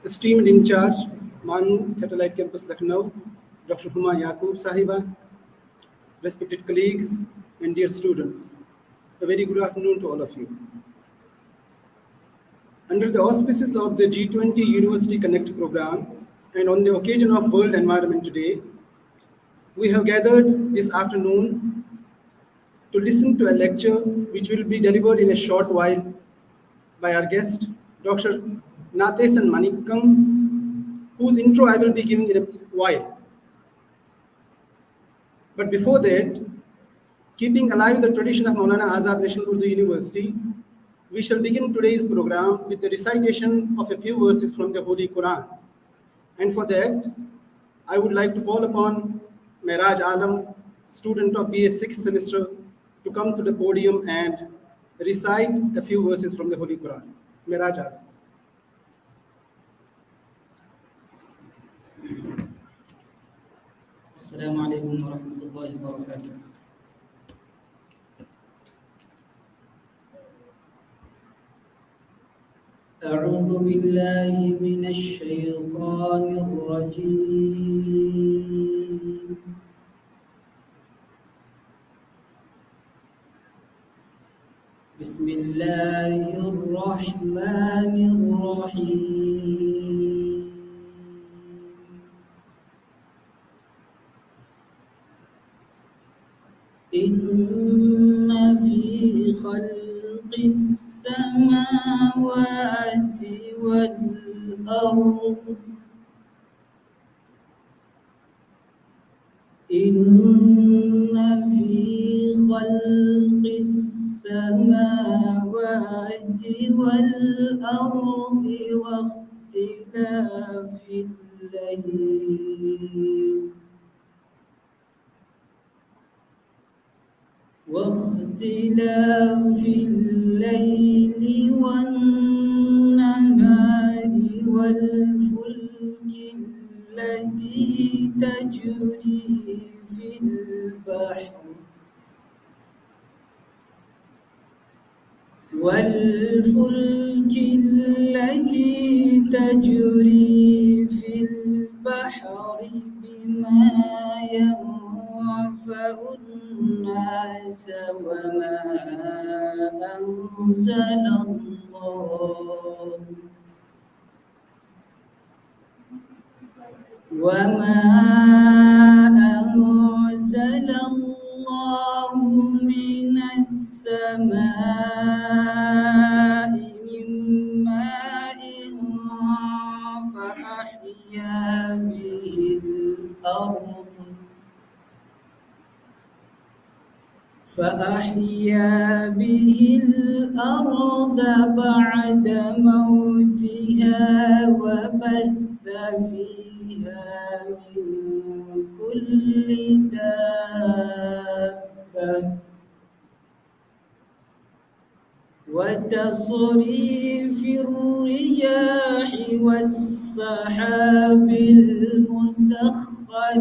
esteemed in charge, Manu Satellite Campus Lucknow, Dr. Huma Yaqub Sahiba, respected colleagues and dear students, a very good afternoon to all of you. Under the auspices of the G20 University Connect program and on the occasion of World Environment Day, we have gathered this afternoon to listen to a lecture which will be delivered in a short while by our guest, Dr. Nathesan Manikkam, whose intro I will be giving in a while. But before that, keeping alive the tradition of Maulana Azad National Urdu University, we shall begin today's program with the recitation of a few verses from the Holy Quran. And for that, I would like to call upon Mehraj Alam, student of BA 6th semester, to come to the podium and recite a few verses from the Holy Quran. Mehraj Alam. Assalamu alaikum wa rahmatullahi wa barakatuh. أعوذ بالله من الشيطان الرجيم. بسم الله الرحمن الرحيم. إن في خلق السماوات والأرض إن في خلق السماوات والأرض واختلاف الليل والنهار والفلك التي تجري في البحر بما ينفع الناس وما أنزل الله من السماء من ماء فأحيا به الأرض بعد موتها وبث فيها من كل دابة وتصريف الرياح والسحاب المسخر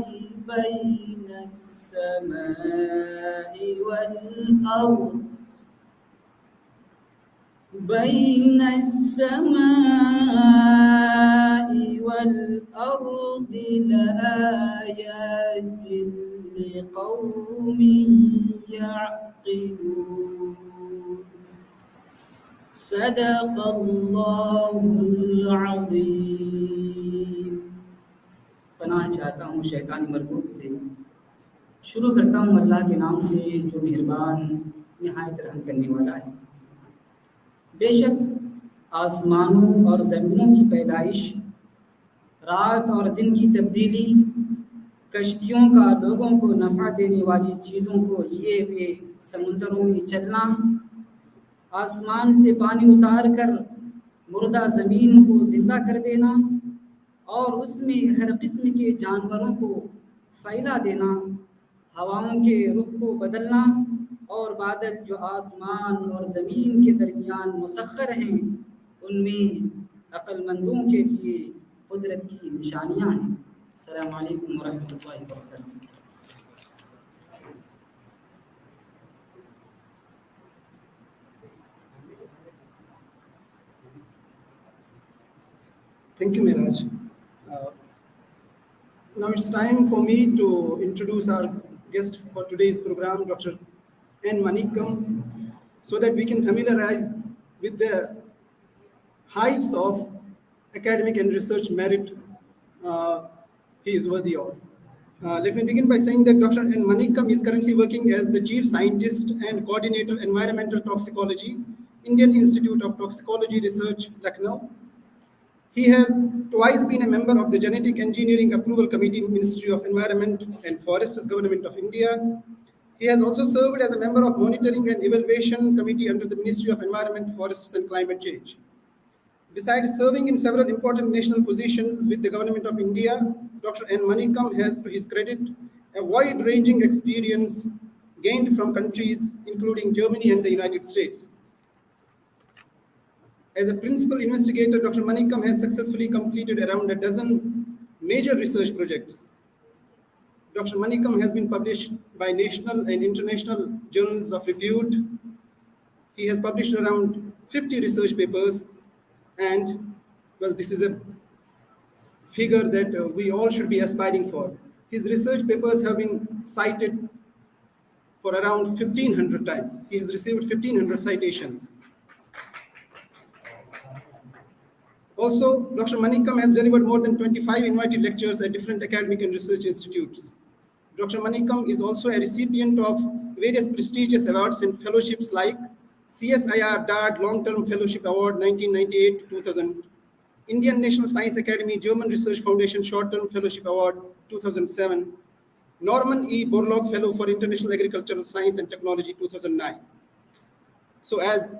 بين السماء والأرض لآيات لقوم يعقلون. صدق الله العظीम. पनाह चाहता हूँ शैतानी मरदूद से। शुरू करता हूँ अल्लाह के नाम से जो मेहरबान निहायत रहम करने वाला है। बेशक आसमानों और ज़मीनों की पैदाइश, रात और दिन की तब्दीली, कश्तियों का लोगों को नफ़ा देने वाली चीज़ों को लिए हुए समुंदरों में चलना, आसमान से पानी उतार कर मुर्दा ज़मीन को ज़िंदा कर देना और उसमें हर किस्म के जानवरों को फैला देना, हवाओं के रुख को बदलना और बादल जो आसमान और ज़मीन के दरमियान मुसख्खर हैं, उनमें अक्लमंदों के लिए कुदरत की निशानियाँ हैं। अस्सलामु अलैकुम व रहमतुल्लाहि व बरकातुहू। Thank you, Miraj. Uh, Now it's time for me to introduce our guest for today's program, Dr. N. Manikam, so that we can familiarize with the heights of academic and research merit uh, he is worthy of. Let me begin by saying that Dr. N. Manikam is currently working as the Chief Scientist and Coordinator Environmental Toxicology, Indian Institute of Toxicology Research, Lucknow. He has twice been a member of the Genetic Engineering Approval Committee, Ministry of Environment and Forests, Government of India. He has also served as a member of Monitoring and Evaluation Committee under the Ministry of Environment, Forests and Climate Change. Besides serving in several important national positions with the Government of India, Dr. N. Manikam has, to his credit, a wide-ranging experience gained from countries including Germany and the United States. As a principal investigator, Dr. Manikam has successfully completed around a dozen major research projects. Dr. Manikam has been published by national and international journals of repute. He has published around 50 research papers, and well, this is a figure that we all should be aspiring for. His research papers have been cited for around 1,500 times. He has received 1,500 citations. Also, Dr. Manikam has delivered more than 25 invited lectures at different academic and research institutes. Dr. Manikam is also a recipient of various prestigious awards and fellowships like CSIR DARD Long-Term Fellowship Award 1998 to 2000, Indian National Science Academy German Research Foundation Short-Term Fellowship Award 2007, Norman E. Borlaug Fellow for International Agricultural Science and Technology 2009. So as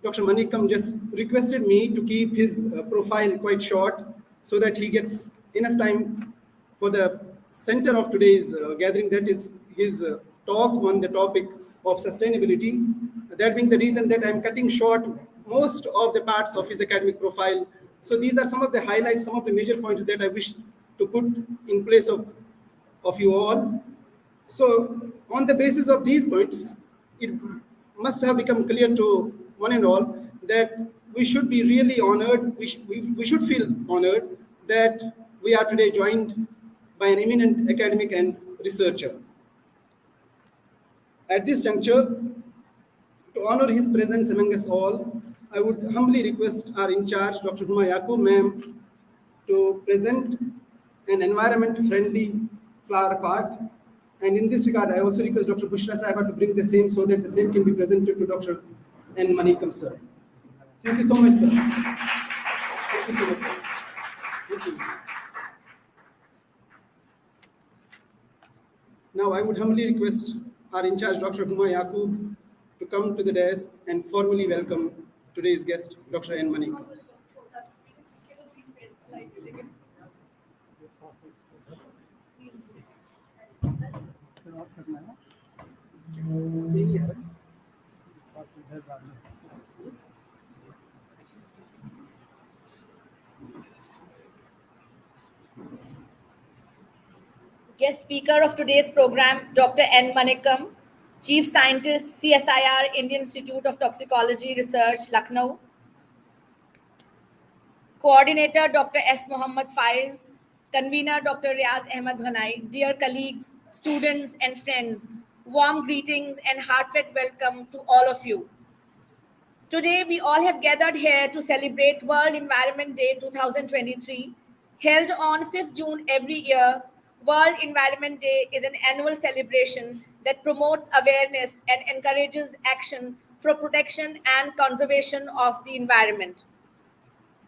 Dr. Manikam just requested me to keep his profile quite short so that he gets enough time for the center of today's gathering, that is his talk on the topic of sustainability. That being the reason that I'm cutting short most of the parts of his academic profile. So these are some of the highlights, some of the major points that I wish to put in place of you all. So on the basis of these points, it must have become clear to one and all that we should be really honored, we should feel honored that we are today joined by an eminent academic and researcher. At this juncture, to honor his presence among us all, I would humbly request our in charge, Dr. Huma Yaqub ma'am, to present an environment-friendly flower pot. And in this regard, I also request Dr. Bushra Sahiba to bring the same so that the same can be presented to Dr. N. Manikam, sir. Thank you so much, sir. Thank you so much, sir. Thank you. Now, I would humbly request our in charge, Dr. Huma Yaqub, to come to the dais and formally welcome today's guest, Dr. N. Manikam. Guest speaker of today's program, Dr. N. Manikam, Chief Scientist, CSIR, Indian Institute of Toxicology Research, Lucknow. Coordinator, Dr. S. Muhammad Faiz. Convener, Dr. Riaz Ahmad Ghanai. Dear colleagues, students, and friends, warm greetings and heartfelt welcome to all of you. Today, we all have gathered here to celebrate World Environment Day 2023, held on 5th June every year. World Environment Day is an annual celebration that promotes awareness and encourages action for protection and conservation of the environment.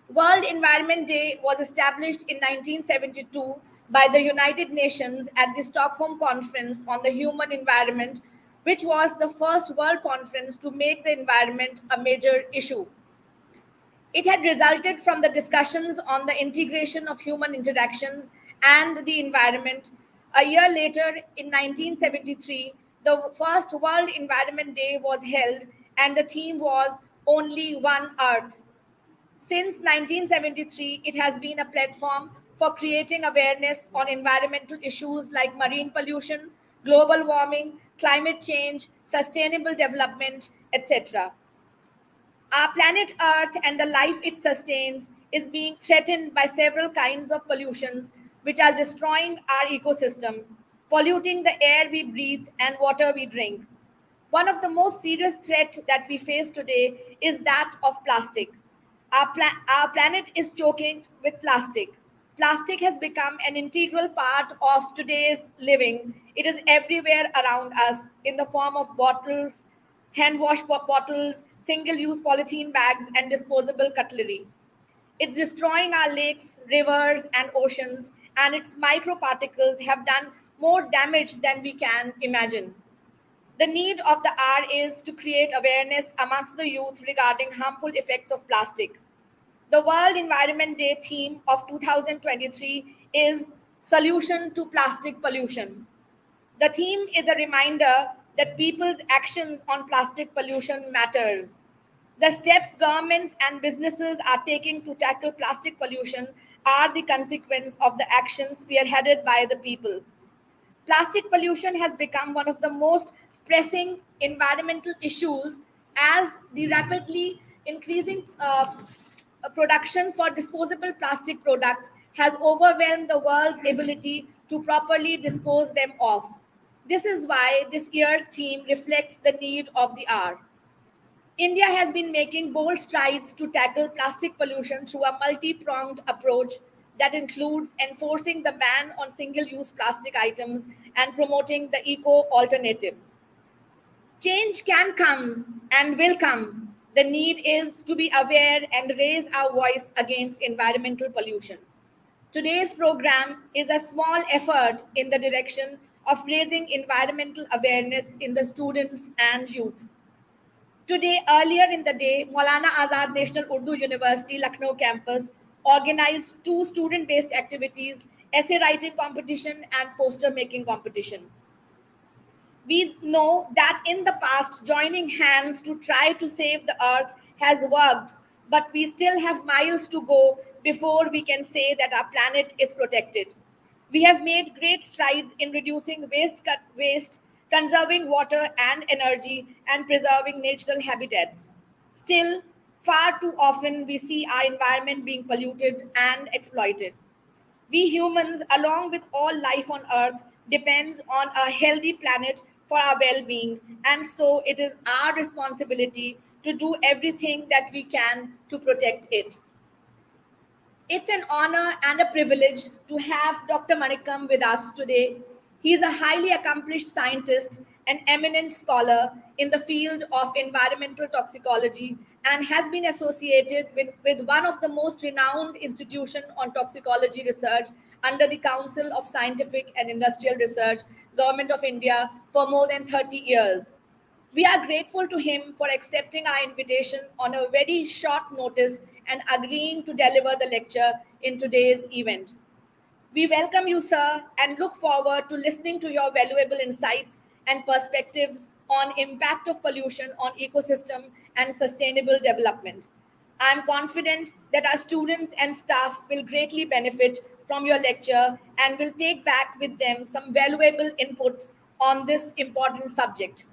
World Environment Day was established in 1972 by the United Nations at the Stockholm Conference on the Human Environment, which was the first world conference to make the environment a major issue. It had resulted from the discussions on the integration of human interactions and the environment. A year later, in 1973, the first World Environment Day was held, and the theme was Only One Earth. Since 1973, it has been a platform for creating awareness on environmental issues like marine pollution, global warming, climate change, sustainable development, etc. Our planet Earth and the life it sustains is being threatened by several kinds of pollutions which are destroying our ecosystem, polluting the air we breathe and water we drink. One of the most serious threats that we face today is that of plastic. Our planet is choking with plastic. Plastic has become an integral part of today's living. It is everywhere around us in the form of bottles, bottles, single use polythene bags, and disposable cutlery. It's destroying our lakes, rivers, and oceans, and its microparticles have done more damage than we can imagine. The need of the hour is to create awareness amongst the youth regarding harmful effects of plastic. The World Environment Day theme of 2023 is Solution to Plastic Pollution. The theme is a reminder that people's actions on plastic pollution matters. The steps governments and businesses are taking to tackle plastic pollution are the consequence of the actions spearheaded by the people. Plastic pollution has become one of the most pressing environmental issues as the rapidly increasing production for disposable plastic products has overwhelmed the world's ability to properly dispose them of. This is why this year's theme reflects the need of the hour. India has been making bold strides to tackle plastic pollution through a multi pronged approach that includes enforcing the ban on single use plastic items and promoting the eco alternatives. Change can come and will come. The need is to be aware and raise our voice against environmental pollution. Today's program is a small effort in the direction of raising environmental awareness in the students and youth. Today, earlier in the day, Maulana Azad National Urdu University, Lucknow campus organized two student-based activities, essay writing competition and poster making competition. We know that in the past, joining hands to try to save the earth has worked, but we still have miles to go before we can say that our planet is protected. We have made great strides in reducing waste, conserving water and energy, and preserving natural habitats. Still, far too often we see our environment being polluted and exploited. We humans, along with all life on Earth, depends on a healthy planet for our well-being, and so it is our responsibility to do everything that we can to protect it. It's an honor and a privilege to have Dr. Manikam with us today. He is a highly accomplished scientist, an eminent scholar in the field of environmental toxicology, and has been associated with one of the most renowned institutions on toxicology research under the Council of Scientific and Industrial Research, Government of India, for more than 30 years. We are grateful to him for accepting our invitation on a very short notice and agreeing to deliver the lecture in today's event. We welcome you, sir, and look forward to listening to your valuable insights and perspectives on impact of pollution on ecosystem and sustainable development. I am confident that our students and staff will greatly benefit from your lecture and will take back with them some valuable inputs on this important subject.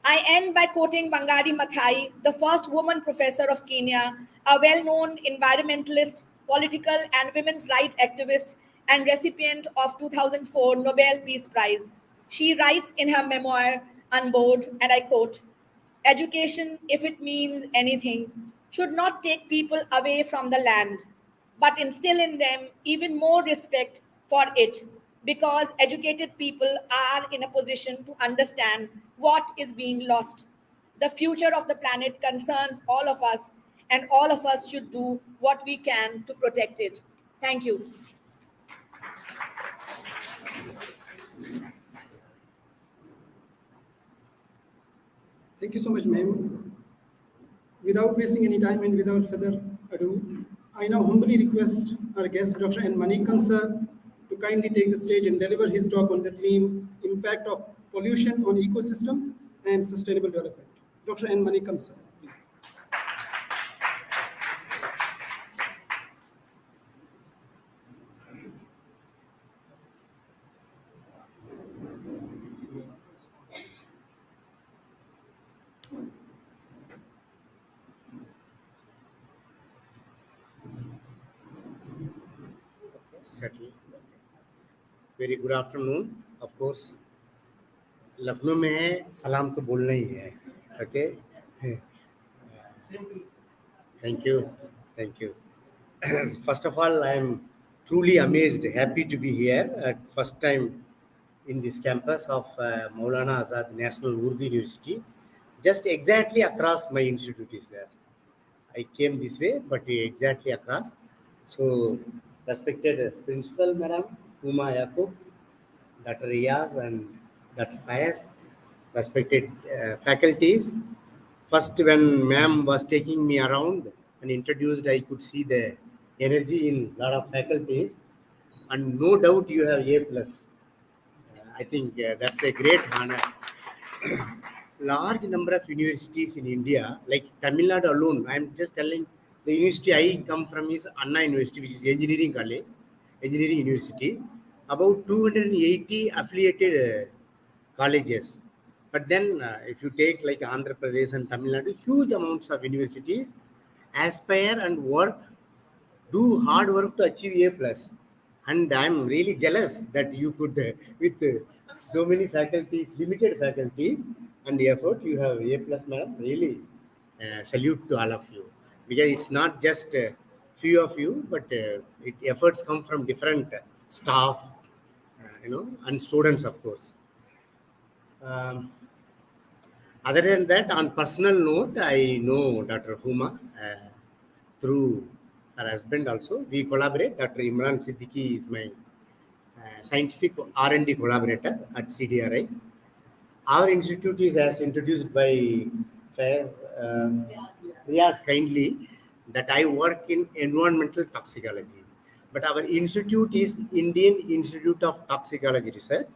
I end by quoting Wangari Maathai, the first woman professor of Kenya, a well known environmentalist, political, and women's rights activist, and recipient of 2004 Nobel Peace Prize. She writes in her memoir, Unbored, and I quote, education, if it means anything, should not take people away from the land, but instill in them even more respect for it, because educated people are in a position to understand what is being lost. The future of the planet concerns all of us, and all of us should do what we can to protect it. Thank you. Thank you so much, ma'am. Without wasting any time and without further ado, I now humbly request our guest, Dr. N. Manikam sir, to kindly take the stage and deliver his talk on the theme Impact of Pollution on Ecosystem and Sustainable Development. Dr. N. Manikam sir, please. settle. Very good afternoon. Of course, Lucknow में है, सलाम तो बोलना ही है. Okay. Thank you. Thank you. First of all, I am truly amazed, happy to be here at first time in this campus of Maulana Azad National Urdu University. Just exactly across my institute is there. I came this way, but exactly across. So, respected Principal Madam Uma Yaqub, Dr. Riaz and Dr. Fayez, respected faculties. First, when ma'am was taking me around and introduced, I could see the energy in a lot of faculties, and no doubt you have A+. I think that's a great honor. Large number of universities in India, like Tamil Nadu alone, I'm just telling the university I come from is Anna University, which is engineering college, engineering university. About 280 affiliated colleges. But then if you take like Andhra Pradesh and Tamil Nadu, huge amounts of universities aspire and work, do hard work to achieve A+. And I'm really jealous that you could, with so many faculties, limited faculties and effort, you have A+, madam. Really salute to all of you. Because it's not just few of you, but efforts come from different staff, and students, of course. Other than that, on personal note, I know Dr. Huma through her husband also. We collaborate. Dr. Imran Siddiqui is my scientific R&D collaborator at CDRI. Our institute is as introduced by Riaz kindly that I work in environmental toxicology. But our institute is Indian Institute of Toxicology Research.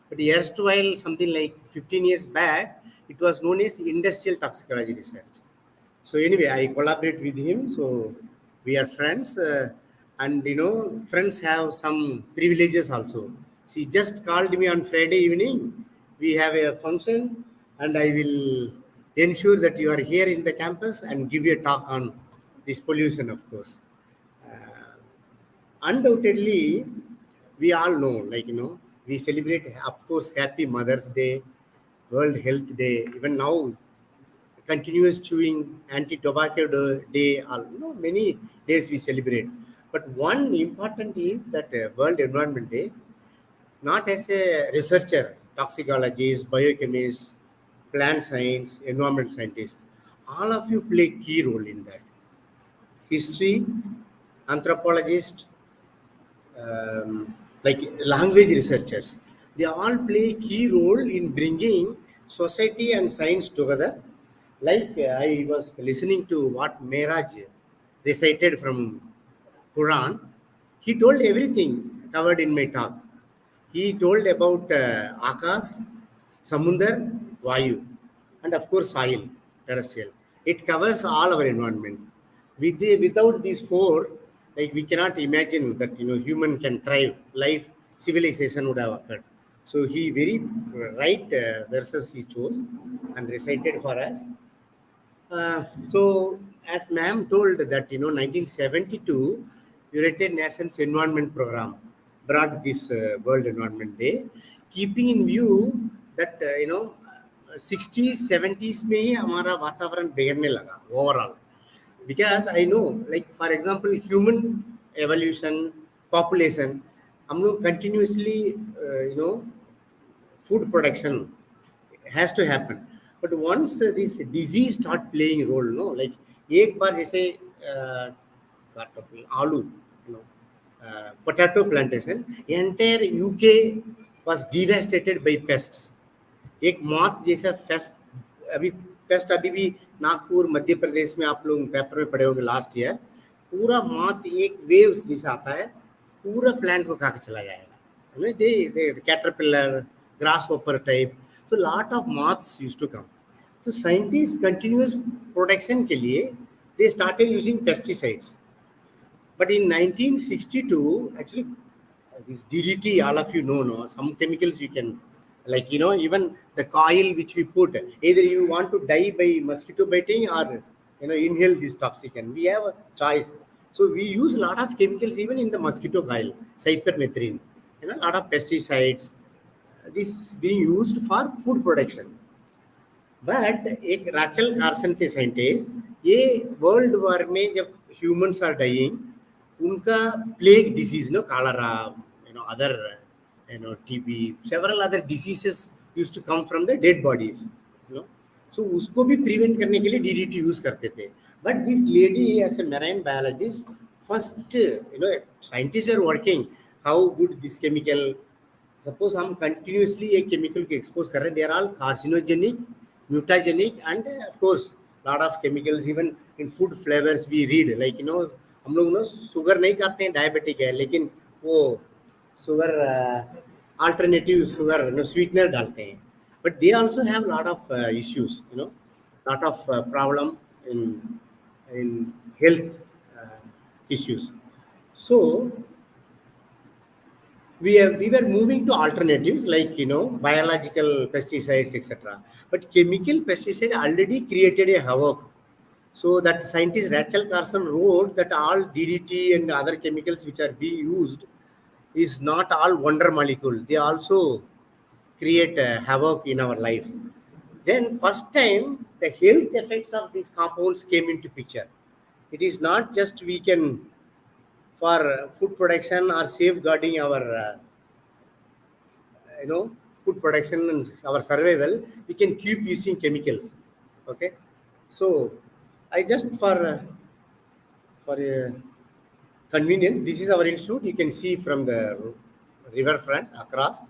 But erstwhile, something like 15 years back, it was known as Industrial Toxicology Research. So anyway, I collaborate with him. So we are friends. And, friends have some privileges also. She just called me on Friday evening. We have a function and I will ensure that you are here in the campus and give you a talk on this pollution, of course. Undoubtedly, we all know, we celebrate, of course, Happy Mother's Day, World Health Day. Even now, continuous chewing, anti-tobacco day, many days we celebrate. But one important is that World Environment Day, not as a researcher, toxicologist, biochemist, plant science, environment scientist, all of you play key role in that. History, anthropologist, like language researchers, they all play key role in bringing society and science together. Like I was listening to what Mehraj recited from Quran. He told everything covered in my talk. He told about Akash, Samundar, Vayu, and of course soil, terrestrial. It covers all our environment. Without these four, we cannot imagine that human can thrive. Life, civilization would have occurred. So he very right verses he chose and recited for us. So as ma'am told that 1972 United Nations Environment Program brought this World Environment Day, keeping in view that 60s 70s में ही हमारा वातावरण बिगड़ने लगा overall. Because I know, like for example, human evolution, population, हम लोग continuously, food production has to happen. But once this disease start playing role, like एक बार जैसे आलू, potato plantation, entire UK was devastated by pests. एक मौत जैसा paste अभी भी नागपुर मध्य प्रदेश में आप लोग पेपर में पढ़े होंगे लास्ट ईयर, पूरा मौत एक वेव्स जैसा आता है, पूरा प्लांट को खा के चला जाएगा. The caterpillar, grasshopper type. So lot of moths used to come. So scientists continuous protection के लिए they started using pesticides. But in 1962, actually, this DDT, all of you know, some chemicals you can, even the coil which we put, either you want to die by mosquito biting or, inhale this toxic, and we have a choice. So we use a lot of chemicals even in the mosquito coil, cypermethrin, a lot of pesticides. This being used for food production. But एक Rachel Carson थे scientist, ये world war में जब humans are dying, उनका plague disease no cholera, other TB, several other diseases used to come from the dead bodies, so उसको भी prevent करने के लिए डीडीटी यूज करते थे. But this lady as a marine biologist, first scientist are working how good this chemical, suppose हम continuously एक chemical को एक्सपोज कर रहे हैं, they are all carcinogenic, mutagenic, and of course lot of chemicals even in food flavors we read, like हम लोग sugar नहीं खाते हैं, डायबिटिक है, लेकिन वो शुगर अल्टरनेटिव शुगर स्वीटनर डालते हैं. But they also have lot of issues, lot of problem in health issues. So we were moving to alternatives like biological pesticides, etc. But chemical pesticide already created a havoc. So that scientist Rachel Carson wrote that all DDT and other chemicals which are being used is not all wonder molecule. They also create havoc in our life. Then first time the health effects of these compounds came into picture. It is not just we can for food production or safeguarding our food production and our survival, we can keep using chemicals. Okay, so I just for convenience, this is our institute, you can see from the riverfront across.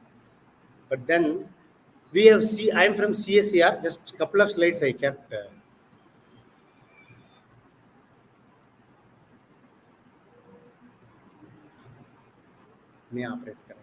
But then we have I am from CSER, just a couple of slides I kept. में operate करेंगे.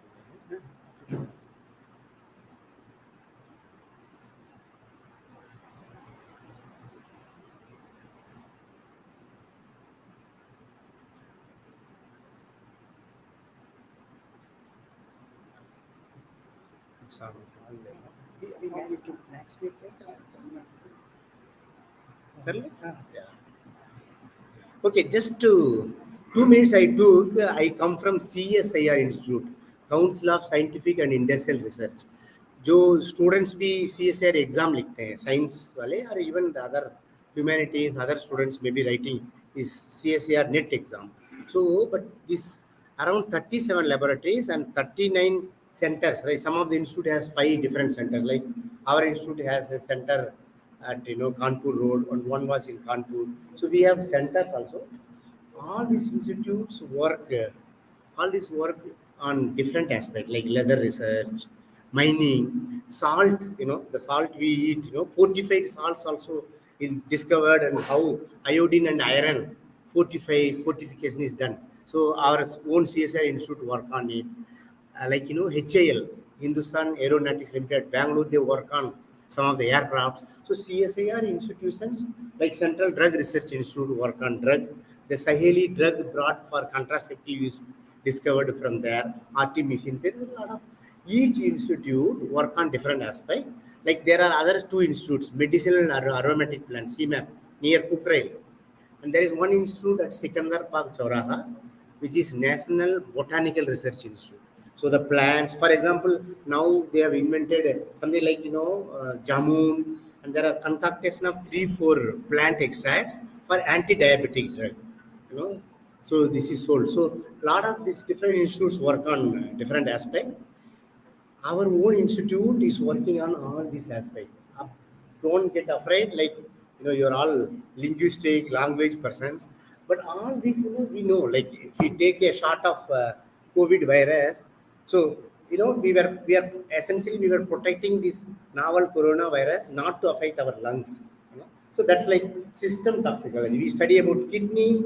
Okay, just to 2 minutes I took. I come from CSIR Institute, Council of Scientific and Industrial Research. जो students भी CSIR exam लिखते हैं, science वाले, और even the other humanities, other students में भी राइटिंग इस CSIR net exam. So, but this around 37 laboratories and 39 centers, right? Some of the institute has 5 different centers. Like our institute has a center at Kanpur Road, and one was in Kanpur. So we have centers also. All these institutes work, on different aspects like leather research, mining, salt. The salt we eat. Fortified salts also in discovered, and how iodine and iron fortification is done. So our own CSIR institute work on it. Like HAL, Hindustan Aeronautics Limited, Bangalore, they work on some of the aircrafts. So CSIR institutions like Central Drug Research Institute work on drugs. The Saheli drug brought for contraceptive is discovered from there. RT machine. There is a lot of each institute work on different aspects. Like there are other 2 institutes, Medicinal and Aromatic Plant, CMAP, near Kukrail. And there is one institute at Sikandar Park, Chauraha, which is National Botanical Research Institute. So the plants, for example, now they have invented something like, jamun, and there are concoction of 3-4 plant extracts for anti-diabetic drug, So this is sold. So a lot of these different institutes work on different aspects. Our own institute is working on all these aspects. Don't get afraid, like, you're all linguistic, language persons, but all these, we know, like if we take a shot of COVID virus, so, we are essentially, we were protecting this novel coronavirus not to affect our lungs. So that's like system toxicology. We study about kidney,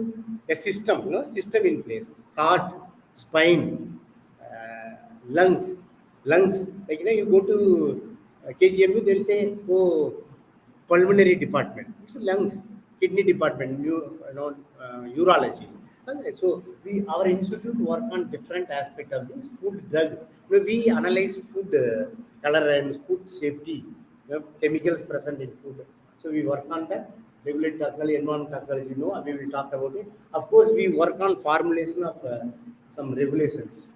a system, system in place, heart, spine, lungs. Like, you go to KGMU, they'll say, oh, pulmonary department. It's lungs, kidney department, urology. So our institute work on different aspect of this food drug. We analyze food color and food safety, chemicals present in food. So we work on that. regulatory toxicology, environmental toxicology, we will talk about it. Of course, we work on formulation of some regulations.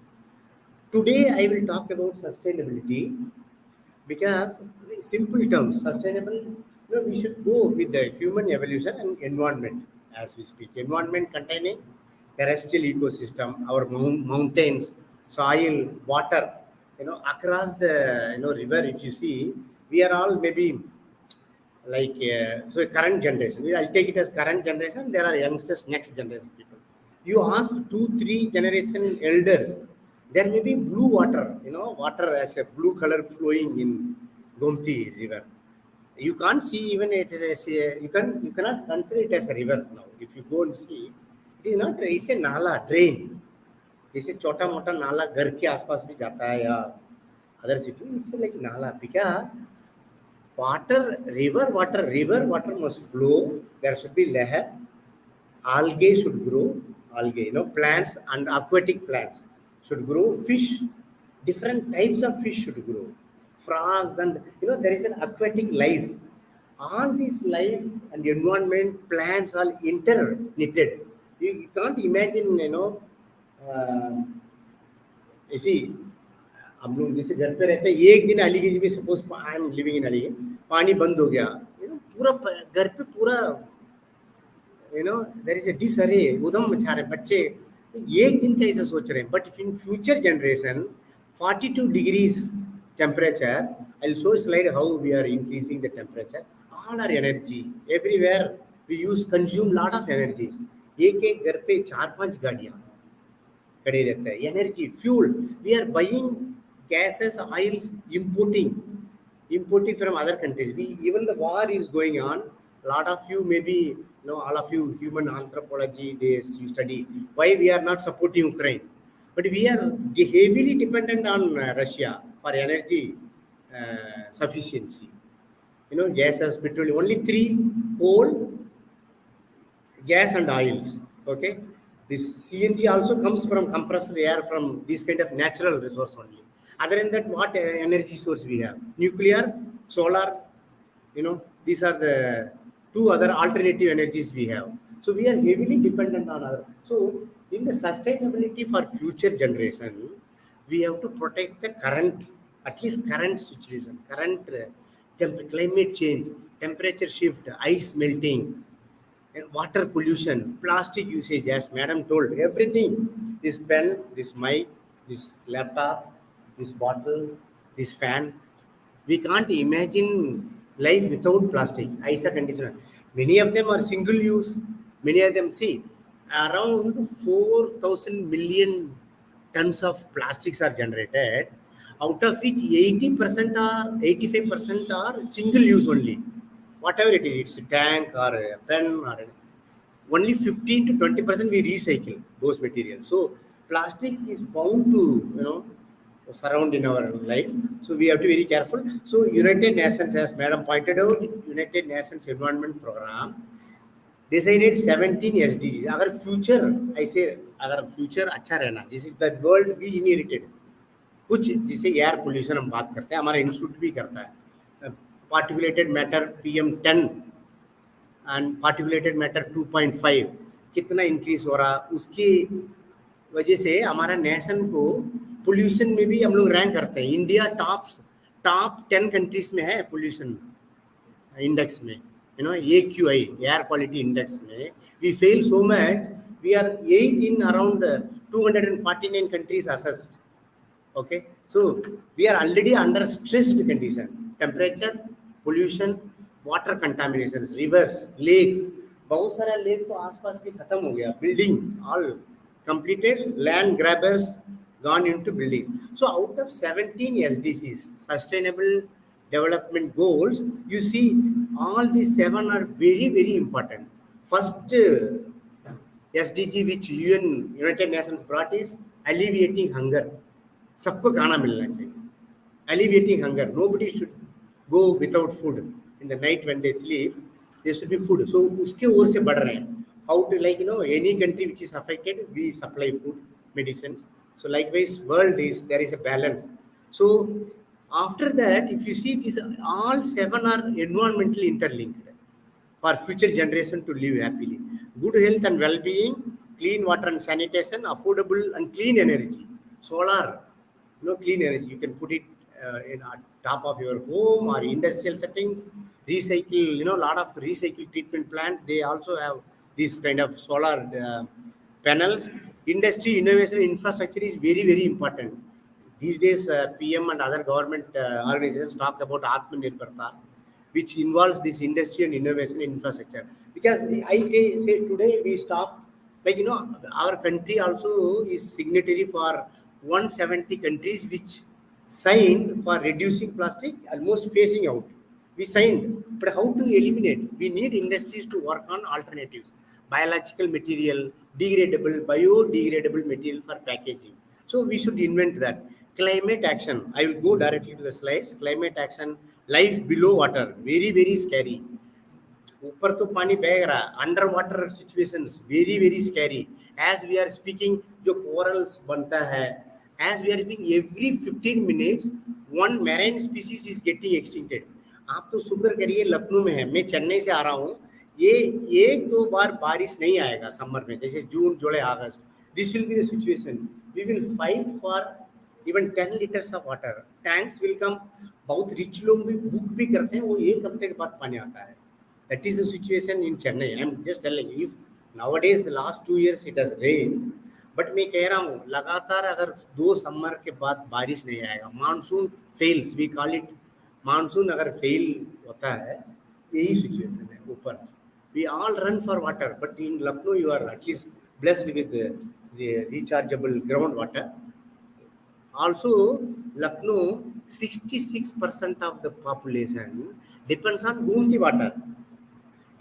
Today, I will talk about sustainability because, in simple terms, sustainable, we should go with the human evolution and environment as we speak. Environment containing terrestrial ecosystem, our mountains, soil, water, across the river. If you see, we are all maybe like so current generation. I'll take it as current generation. There are youngsters, next generation people. You ask 2-3 generation elders, there may be blue water, water as a blue color flowing in Gomti river. You can't see even it is you cannot consider it as a river now. If you go and see, it is not. It's a nala drain. जैसे छोटा मोटा नाला घर के आसपास भी जाता है या अदर सिटी, इट्स लाइक नाला because river water must flow. There should be leher. Algae should grow. Algae, plants and aquatic plants should grow. Fish, different types of fish should grow. Frogs and there is an aquatic life. All this life and environment, plants are interknitted. You can't imagine, you see, हम लोग जैसे घर पे रहते हैं, एक दिन अलीगंज में suppose I am living in Aliganj, पानी बंद हो गया, पूरा घर पे पूरा देयर इज अ डिसअरे, उधम मचा रहे बच्चे, एक दिन का ऐसा सोच रहे हैं. But in future generation 42 degrees temperature, I'll show a slide how we are increasing the temperature. All our energy everywhere we consume lot of energies. एक घर पे 4-5 गाड़ियां खड़े रहते हैं. Energy, fuel, we are buying gases, oils, importing from other countries. Even the war is going on. A lot of you, maybe all of you, human anthropology, you study why we are not supporting Ukraine, but we are heavily dependent on Russia for energy sufficiency. Gases, petroleum, only 3: coal, gas, and oils. Okay, this CNG also comes from compressed air from this kind of natural resource only. Other than that, what energy source we have? Nuclear, solar, these are the 2 other alternative energies we have. So we are heavily dependent on other. So in the sustainability for future generation, we have to protect the current, at least current situation, current climate change, temperature shift, ice melting, and water pollution, plastic usage, as madam told, everything. This pen, this mic, this laptop, this bottle, this fan. We can't imagine life without plastic. Aisa conditioner. Many of them are single use. Many of them, see, around 4,000 million tons of plastics are generated, out of which 80% or 85% are single use only. Whatever it is, it's a tank or a pen, or only 15 to 20% we recycle those materials. So plastic is bound to, surround in our life. So we have to be very careful. So United Nations, as madam pointed out, United Nations Environment Program decided 17 SDGs. Agar future, I say, agar future अच्छा रहना, this is the world we inherited. कुछ जैसे air pollution हम बात करते हैं, हमारा institute भी करता है, पार्टिकुलेटेड मैटर PM10 एंड पार्टिकुलेटेड मैटर 2.5 कितना इंक्रीज हो रहा, उसकी वजह से हमारा नेशन को पोल्यूशन में भी हम लोग रैंक करते हैं. इंडिया टॉप 10 कंट्रीज में है पोल्यूशन इंडेक्स में, AQI, एयर क्वालिटी इंडेक्स में. We fail so much, we are 8 in around 249 countries assessed. Okay, so we are already under stressed condition. Temperature, pollution, water contaminations, rivers, lakes. बहुत सारा lake तो आसपास भी खत्म हो गया. Buildings all completed, land grabbers gone into buildings. So out of 17 SDGs, Sustainable Development Goals, you see all these 7 are very, very important. First SDG which United Nations brought is alleviating hunger. सबको खाना मिलना चाहिए. Alleviating hunger. Nobody should go without food. In the night when they sleep, there should be food. So उसके ओर से बढ़ रहे हैं. How to, like, any country which is affected, we supply food, medicines. So likewise, world is, there is a balance. So after that, if you see, these all 7 are environmentally interlinked. for future generation to live happily. Good health and well-being, clean water and sanitation, affordable and clean energy. Solar, clean energy. You can put it in on top of your home or industrial settings. Recycle, lot of recycle treatment plants. They also have this kind of solar panels. Industry innovation infrastructure is very, very important. These days, PM and other government organizations talk about Atmanirbharta, which involves this industry and innovation infrastructure. Because I say today we stop, our country also is signatory for 170 countries which signed for reducing plastic, almost phasing out. We signed, but how to eliminate? We need industries to work on alternatives, biological material, biodegradable material for packaging. So we should invent that. Climate action. I will go directly to the slides. Climate action. Life below water. Very, very scary. ऊपर तो पानी बह रहा, under water situations very very scary. As we are speaking जो corals बनता है, as we are speaking every 15 minutes one marine species is getting extincted. आप तो शुक्र करिए लखनऊ में है, मैं चेन्नई से आ रहा हूँ, ये एक दो बार बारिश नहीं आएगा समर में, जैसे जून जुलाई अगस्त. This will be the situation. We will fight for even 10 litres of water. Tanks will come. बहुत रिच लोग भी बुक भी करते हैं, वो एक हफ्ते के बाद पानी आता है. That is the situation in Chennai. I am just telling you, if nowadays the last 2 years it has rained, but मैं कह रहा हूँ लगातार अगर 2 समर के बाद बारिश नहीं आएगा, monsoon fails, we call it monsoon अगर फेल होता है, यही सिचुएशन है ऊपर. We all run for water, but in Lucknow you are at least blessed with the rechargeable groundwater. Also, Lucknow 66% of the population depends on Gomti water.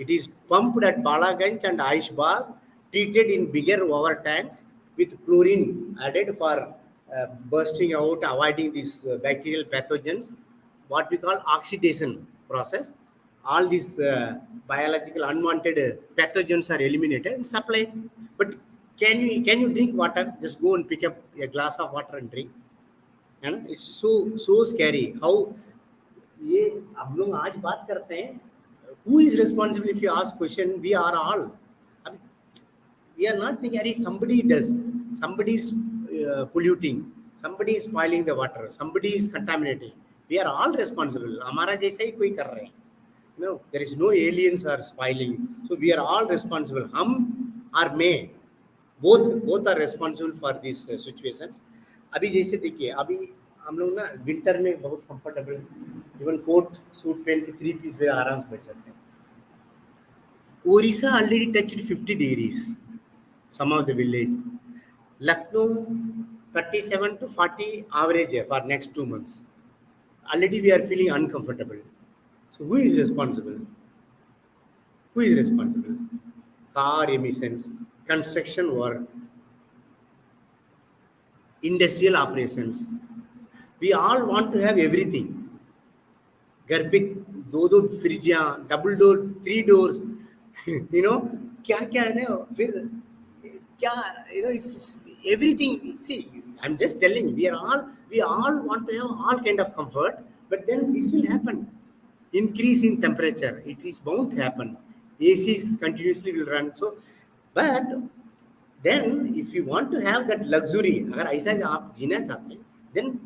It is pumped at Balaganj and Aishbagh, treated in bigger over tanks with chlorine added for bursting out, avoiding these bacterial pathogens, what we call oxidation process. All these biological unwanted pathogens are eliminated and supplied. But can you drink water? Just go and pick up a glass of water and drink. It's so scary. How ये हम लोग आज बात करते हैं. Who is responsible? If you ask question, we are all. We are not thinking somebody does. Somebody is polluting. Somebody is spoiling the water. Somebody is contaminating. We are all responsible. हमारा जैसा ही कोई कर रहे हैं. No, there is no aliens are spoiling. So we are all responsible. हम और मैं both are responsible for these situations. अभी जैसे देखिए, अभी हम लोग ना विंटर में बहुत कंफर्टेबल, इवन कोट सूट पहन के 3 पीस में आराम से बैठ सकते हैं. Orissa already touched 50 degrees, some of the village. Lucknow 37 to 40 average for next 2 months. Already we are feeling uncomfortable. So who is responsible? Who is responsible? Car emissions, construction work, industrial operations. We all want to have everything. घर पे 2 फ्रिजियां, double door, 3 doors, क्या है ना, फिर क्या, it's everything. See, I'm just telling, we all want to have all kind of comfort, but then this will happen. Increase in temperature, it is bound to happen. ACs continuously will run. So, but then if you want to have that luxury, अगर ऐसा आप जीना चाहते हैं, then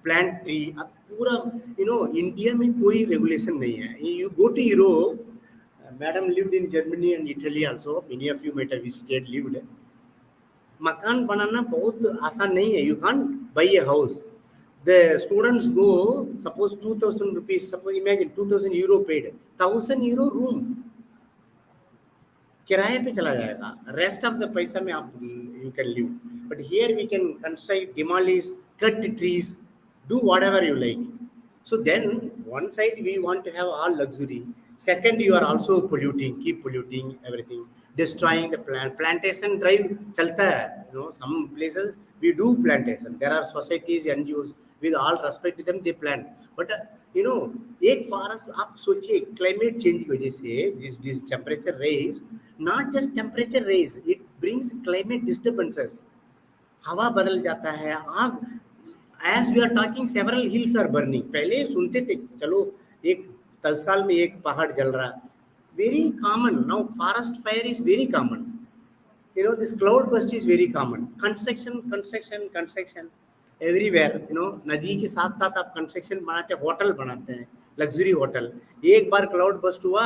plant tree. अब पूरा India में कोई regulation नहीं है. You go to Europe. Madam lived in Germany and Italy also. Many of you might have visited, lived. मकान बनाना बहुत आसान नहीं है. You can't buy a house. The students go, suppose 2,000 rupees, suppose imagine 2,000 euro paid, 1,000 euro room किराए पे चला जाएगा. Rest of the पैसा में आप you can live. But here we can construct, demolish, cut the trees, do whatever you like. So then one side we want to have all luxury. Second, you are also polluting, keep polluting everything, destroying the plantation drive चलता है. Some places we do plantation. There are societies, NGOs, with all respect to them, they plant. But एक forest आप सोचिए, climate change की वजह से this temperature rise, not just temperature rise, it brings climate disturbances. हवा बदल जाता है, आग. As we are talking, several hills are burning. पहले सुनते थे, चलो एक 10 साल में एक पहाड़ जल रहा. very common. Now forest fire is very common. You know, this cloud burst is very common. Construction everywhere. You know, नदी के साथ साथ आप कंस्ट्रक्शन बनाते हैं, होटल बनाते हैं, लग्जरी होटल. एक बार क्लाउड बस्ट हुआ,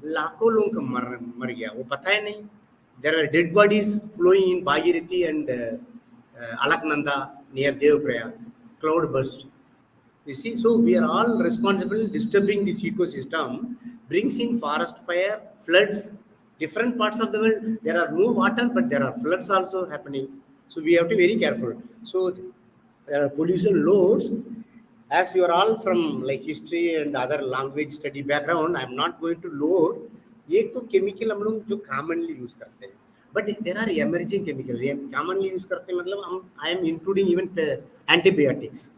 लाखों लोग मर गया, वो पता है नहीं. There are dead bodies flowing in Bhagirathi and Alaknanda near Devprayag. Cloud burst. You see, so we are all responsible. Disturbing this ecosystem brings in forest fire, floods. Different parts of the world, there are no water, but there are floods also happening. So we have to be very careful. So there are pollution loads. As you are all from like history and other language study background, I am not going to load. एक तो chemical हम लोग जो commonly use करते हैं, but there are emerging chemical commonly use करते हैं. मतलब हम I am including even antibiotics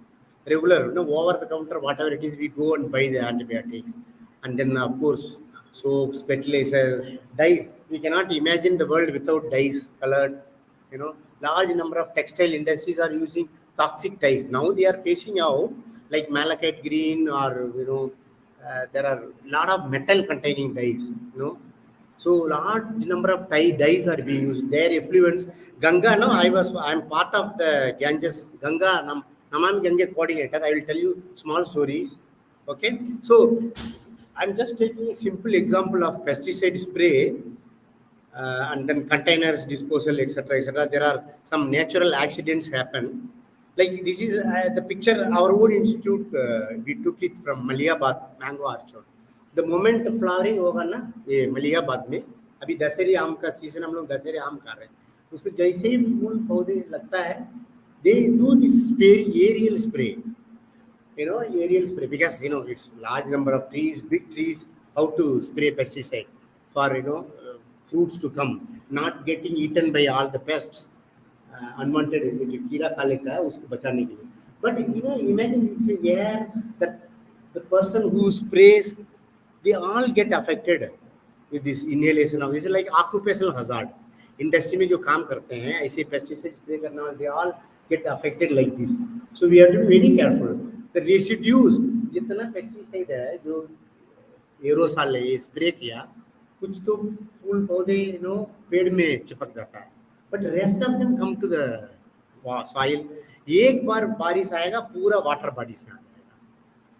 regular, you know, over the counter, whatever it is, we go and buy the antibiotics. And then, of course, soaps, fertilizers, dye. We cannot imagine the world without dyes, colored. You know, large number of textile industries are using toxic dyes. Now they are phasing out, like malachite green, or, you know, there are a lot of metal containing dyes, you know. So large number of dyes are being used. Their effluents, Ganga, no, I'm part of the Ganges, Ganga, Namami Ganga coordinator. I will tell you small stories. Okay. So I'm just taking a simple example of pesticide spray and then containers disposal, etc., etc. There are some natural accidents happen. Like this is the picture, our own institute, we took it from Malihabad, mango orchard. The moment flowering होगा ना ये मलिहाबाद में, अभी दशहरी आम का season, हम लोग दशहरी आम खा रहे हैं, उसको जैसे ही फूल पौधे लगता है, they do this aerial spray, you know, aerial spray, because, you know, it's large number of trees, big trees, how to spray pesticide for, you know, fruits to come, not getting eaten by all the pests, unwanted, जो कीड़ा खा लेता है उसको बचाने के लिए. But you know, imagine it's a air that the person who sprays, they all get affected with this inhalation of this is like occupational hazard. Industry में जो काम करते हैं ऐसे pesticide spray करना वाले, they all get affected like this. So we have to be very careful. The residues, जितना pesticide है जो aerosol है spray किया, कुछ तो फूल पौधे, you know, पेड़ में चिपक जाता है, but rest of them come to the soil. एक बार बारिश आएगा पूरा water bodies में आ जाएगा,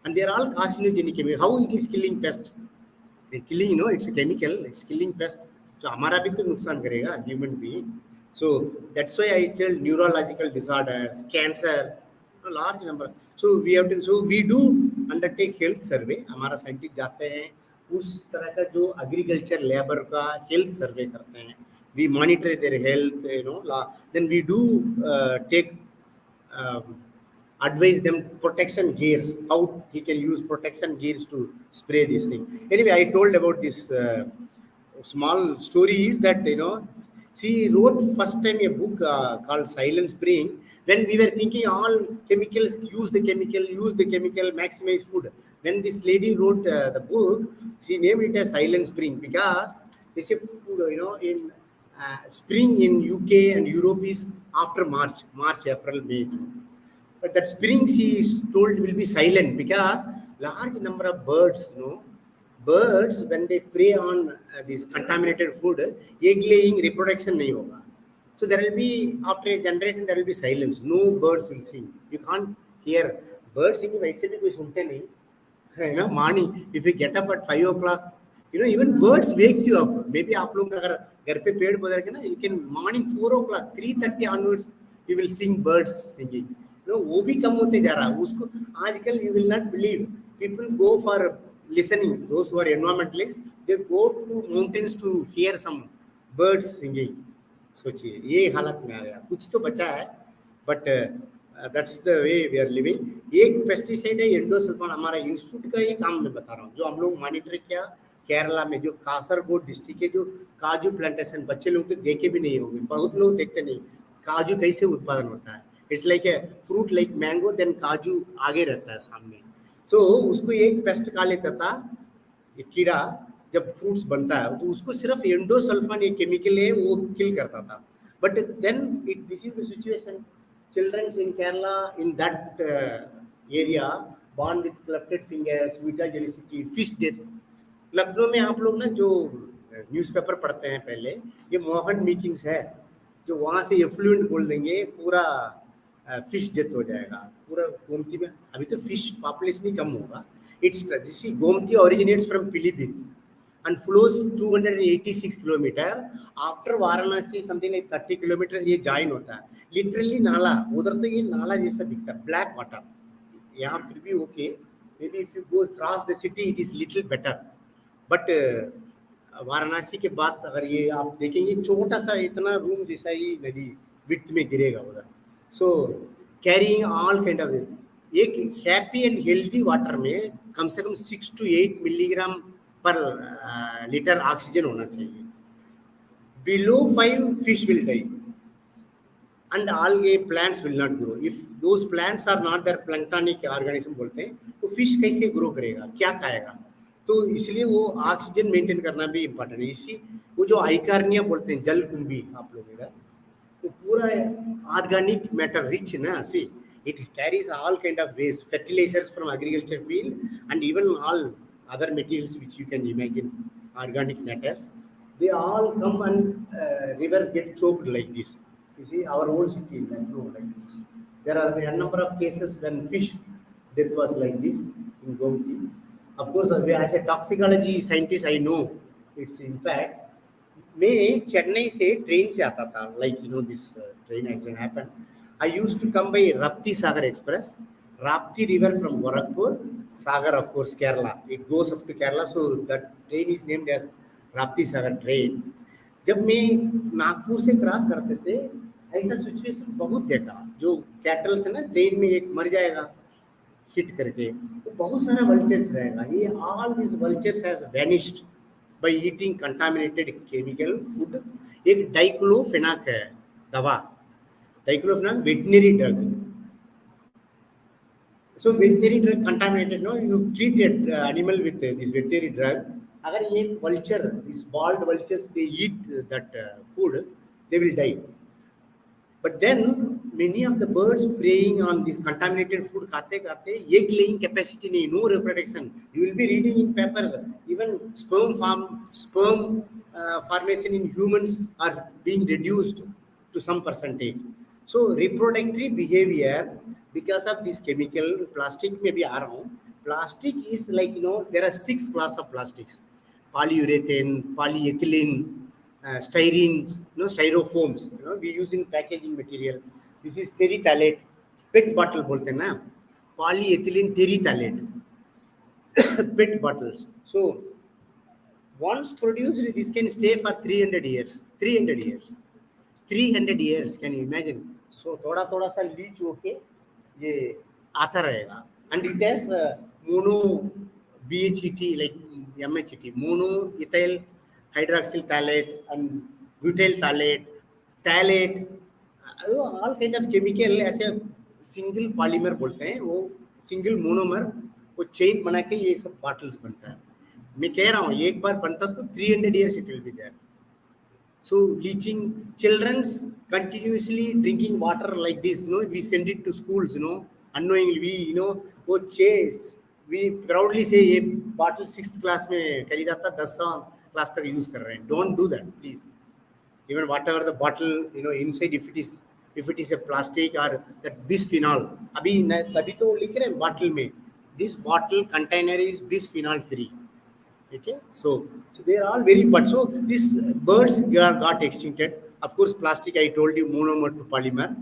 and they are all carcinogenic. How it is killing pest? Killing, you know, it's a chemical, it's killing pest. So हमारा भी तो नुकसान करेगा, human being. So that's why I tell neurological disorders, cancer, a large number. So we have to, so we do undertake health survey. हमारा scientist जाते हैं उस तरह का जो agriculture labor का health survey करते हैं. We monitor their health, you know. Then we do take advise them protection gears, how he can use protection gears to spray this thing. Anyway, I told about this small story is that, you know, she wrote first time a book called Silent Spraying. When we were thinking all chemicals, use the chemical, maximize food. When this lady wrote the book, she named it as Silent Spraying because they say food, you know, in spring in UK and Europe is after March, April, May. But that spring, she is told, will be silent because large number of birds, you know, birds when they prey on this contaminated food, egg laying, reproduction nahi hoga. So there will be, after a generation, there will be silence. No birds will sing. You can't hear birds singing. वैसे भी कोई सुनते नहीं, है ना? Morning, if you get up at 5 o'clock, you know, even birds wakes you up. Maybe आप लोग अगर घर पे पेड़ पौधे रखे ना, you can morning 4 o'clock, 3:30 onwards, you will sing birds singing. You know, वो भी कम होते जा रहा है. उसको आजकल you will not believe, people go for listening. Those who are environmentalists, they go to mountains to hear some birds singing. सोचिए ये हालत में आ गया. कुछ तो बचा है, but that's the way we are living. एक पेस्टिसाइड है एंडोसल्फान, हमारा इंस्टीट्यूट का ही काम मैं बता रहा हूँ, जो हम लोग मॉनिटर किया केरला में, जो कासरगोड डिस्ट्रिक्ट के जो काजू प्लांटेशन, बच्चे लोग तो देखे भी नहीं होंगे, बहुत लोग देखते नहीं काजू कैसे उत्पादन होता है. It's like a fruit like mango, then काजू आगे रहता है सामने. सो उसको एक पेस्ट खा लेता था, एक कीड़ा जब फ्रूट्स बनता है तो उसको सिर्फ एंडोसल्फान एक केमिकल है वो किल करता था. But then it this is the situation. Childrens in Kerala in that area born with clefted fingers, mutagenicity, fish death. Lucknow में आप लोग ना जो न्यूज़पेपर पढ़ते हैं पहले, ये मोहन मीटिंग्स है, जो वहाँ से एफ्लुएंट बोल देंगे पूरा फिश डेथ हो जाएगा पूरा गोमती में। अभी तो फिश पॉपुलेशन ही कम होगा। It's this Gomti originates from Pilibhit and flows 286 kilometer after Varanasi something like 30 kilometre ये ज्वाइन होता है। लिटरली नाला, उधर तो ये नाला जैसा दिखता है, ब्लैक वाटर। यहाँ फिर भी okay, may be if you go cross the city it is little better, but Varanasi के बाद अगर ये आप देखेंगे छोटा सा इतना रूम जैसा ही नदी विड्थ में गिरेगा उधर। सो कैरिंग ऑल काइंड ऑफ, एक हैप्पी एंड हेल्दी वाटर में कम से कम 6 to 8 मिलीग्राम पर लीटर ऑक्सीजन होना चाहिए। Below 5 fish will die and algae plants will not grow. If those plants are not there, planktonic organism बोलते हैं, तो फिश कैसे ग्रो करेगा, क्या खाएगा? तो इसलिए वो ऑक्सीजन मेंटेन करना भी इम्पोर्टेंट है। इसी वो जो आइकार्निया बोलते हैं, जल कुंभी आप लोग इधर, तो पूरा ऑर्गेनिक मैटर रिच ना, सी it carries all kind of waste, fertilizers from agriculture field and even all other materials which you can imagine, organic matters, they all come and river get choked like this. You see our own city in Lucknow like this. There are a number of cases when fish death was like this in Gomti. Of course, as a toxicology scientist, I know its impact. मैं चेन्नई से train से आता था, like you know this train accident happened. I used to come by Rapti Sagar Express, Rapti River from Gorakhpur, Sagar of course Kerala. It goes up to Kerala, so that train is named as Rapti Sagar train. जब मैं नागपुर से cross करते थे, ऐसा situation बहुत देखा, जो cattle से ना ट्रेन में एक मर जाएगा हिट करके, तो बहुत सारा वल्चर्स रहेगा। ये all these vultures has vanished by eating contaminated chemical food. एक डाइक्लोफेनाक है दवा, diclofenac veterinary drug. So veterinary drug contaminated, no, you treat an animal with this veterinary drug. अगर ये vulture, these bald vultures, they eat that food, they will die. But then many of the birds preying on this contaminated food खाते egg laying capacity नहीं, no reproduction. You will be reading in papers, even sperm formation in humans are being reduced to some percentage. So reproductory behavior because of this chemical, plastic में भी आ रहा हूँ। Plastic is like, you know, there are 6 classes of plastics: polyurethane, polyethylene, styrene, you know, styrofoams, you know, we use in packaging material. This is terephthalate, PET bottle बोलते हैं ना, polyethylene terephthalate, PET bottles. So once produced, this can stay for 300 years. 300 years, can you imagine? So थोड़ा सा Leach होके ये आता रहेगा, and it has mono BHET like MHET, mono ethyl hydroxyl phthalate and butyl phthalate, phthalate, all kind of chemical ऐसे single polymer बोलते हैं, वो सिंगल मोनोमर, वो चेन बना के ये सब बॉटल्स बनता है। मैं कह रहा हूँ एक बार बनता तो 300 years it will be there. So leaching, children's continuously drinking water like this, you know, we send it to schools, you know, unknowingly we, you know, वो chase, we proudly say ये bottle 6th class में खरीदा था, 10th class तक use कर रहे हैं. Don't do that, please. Even whatever the bottle, you know, inside if it is a plastic or that bisphenol, अभी तभी तो लिख रहे हैं bottle में, this bottle container is bisphenol free. Okay, so they are all very, but so these birds got extincted. Of course, plastic, I told you, monomer to polymer.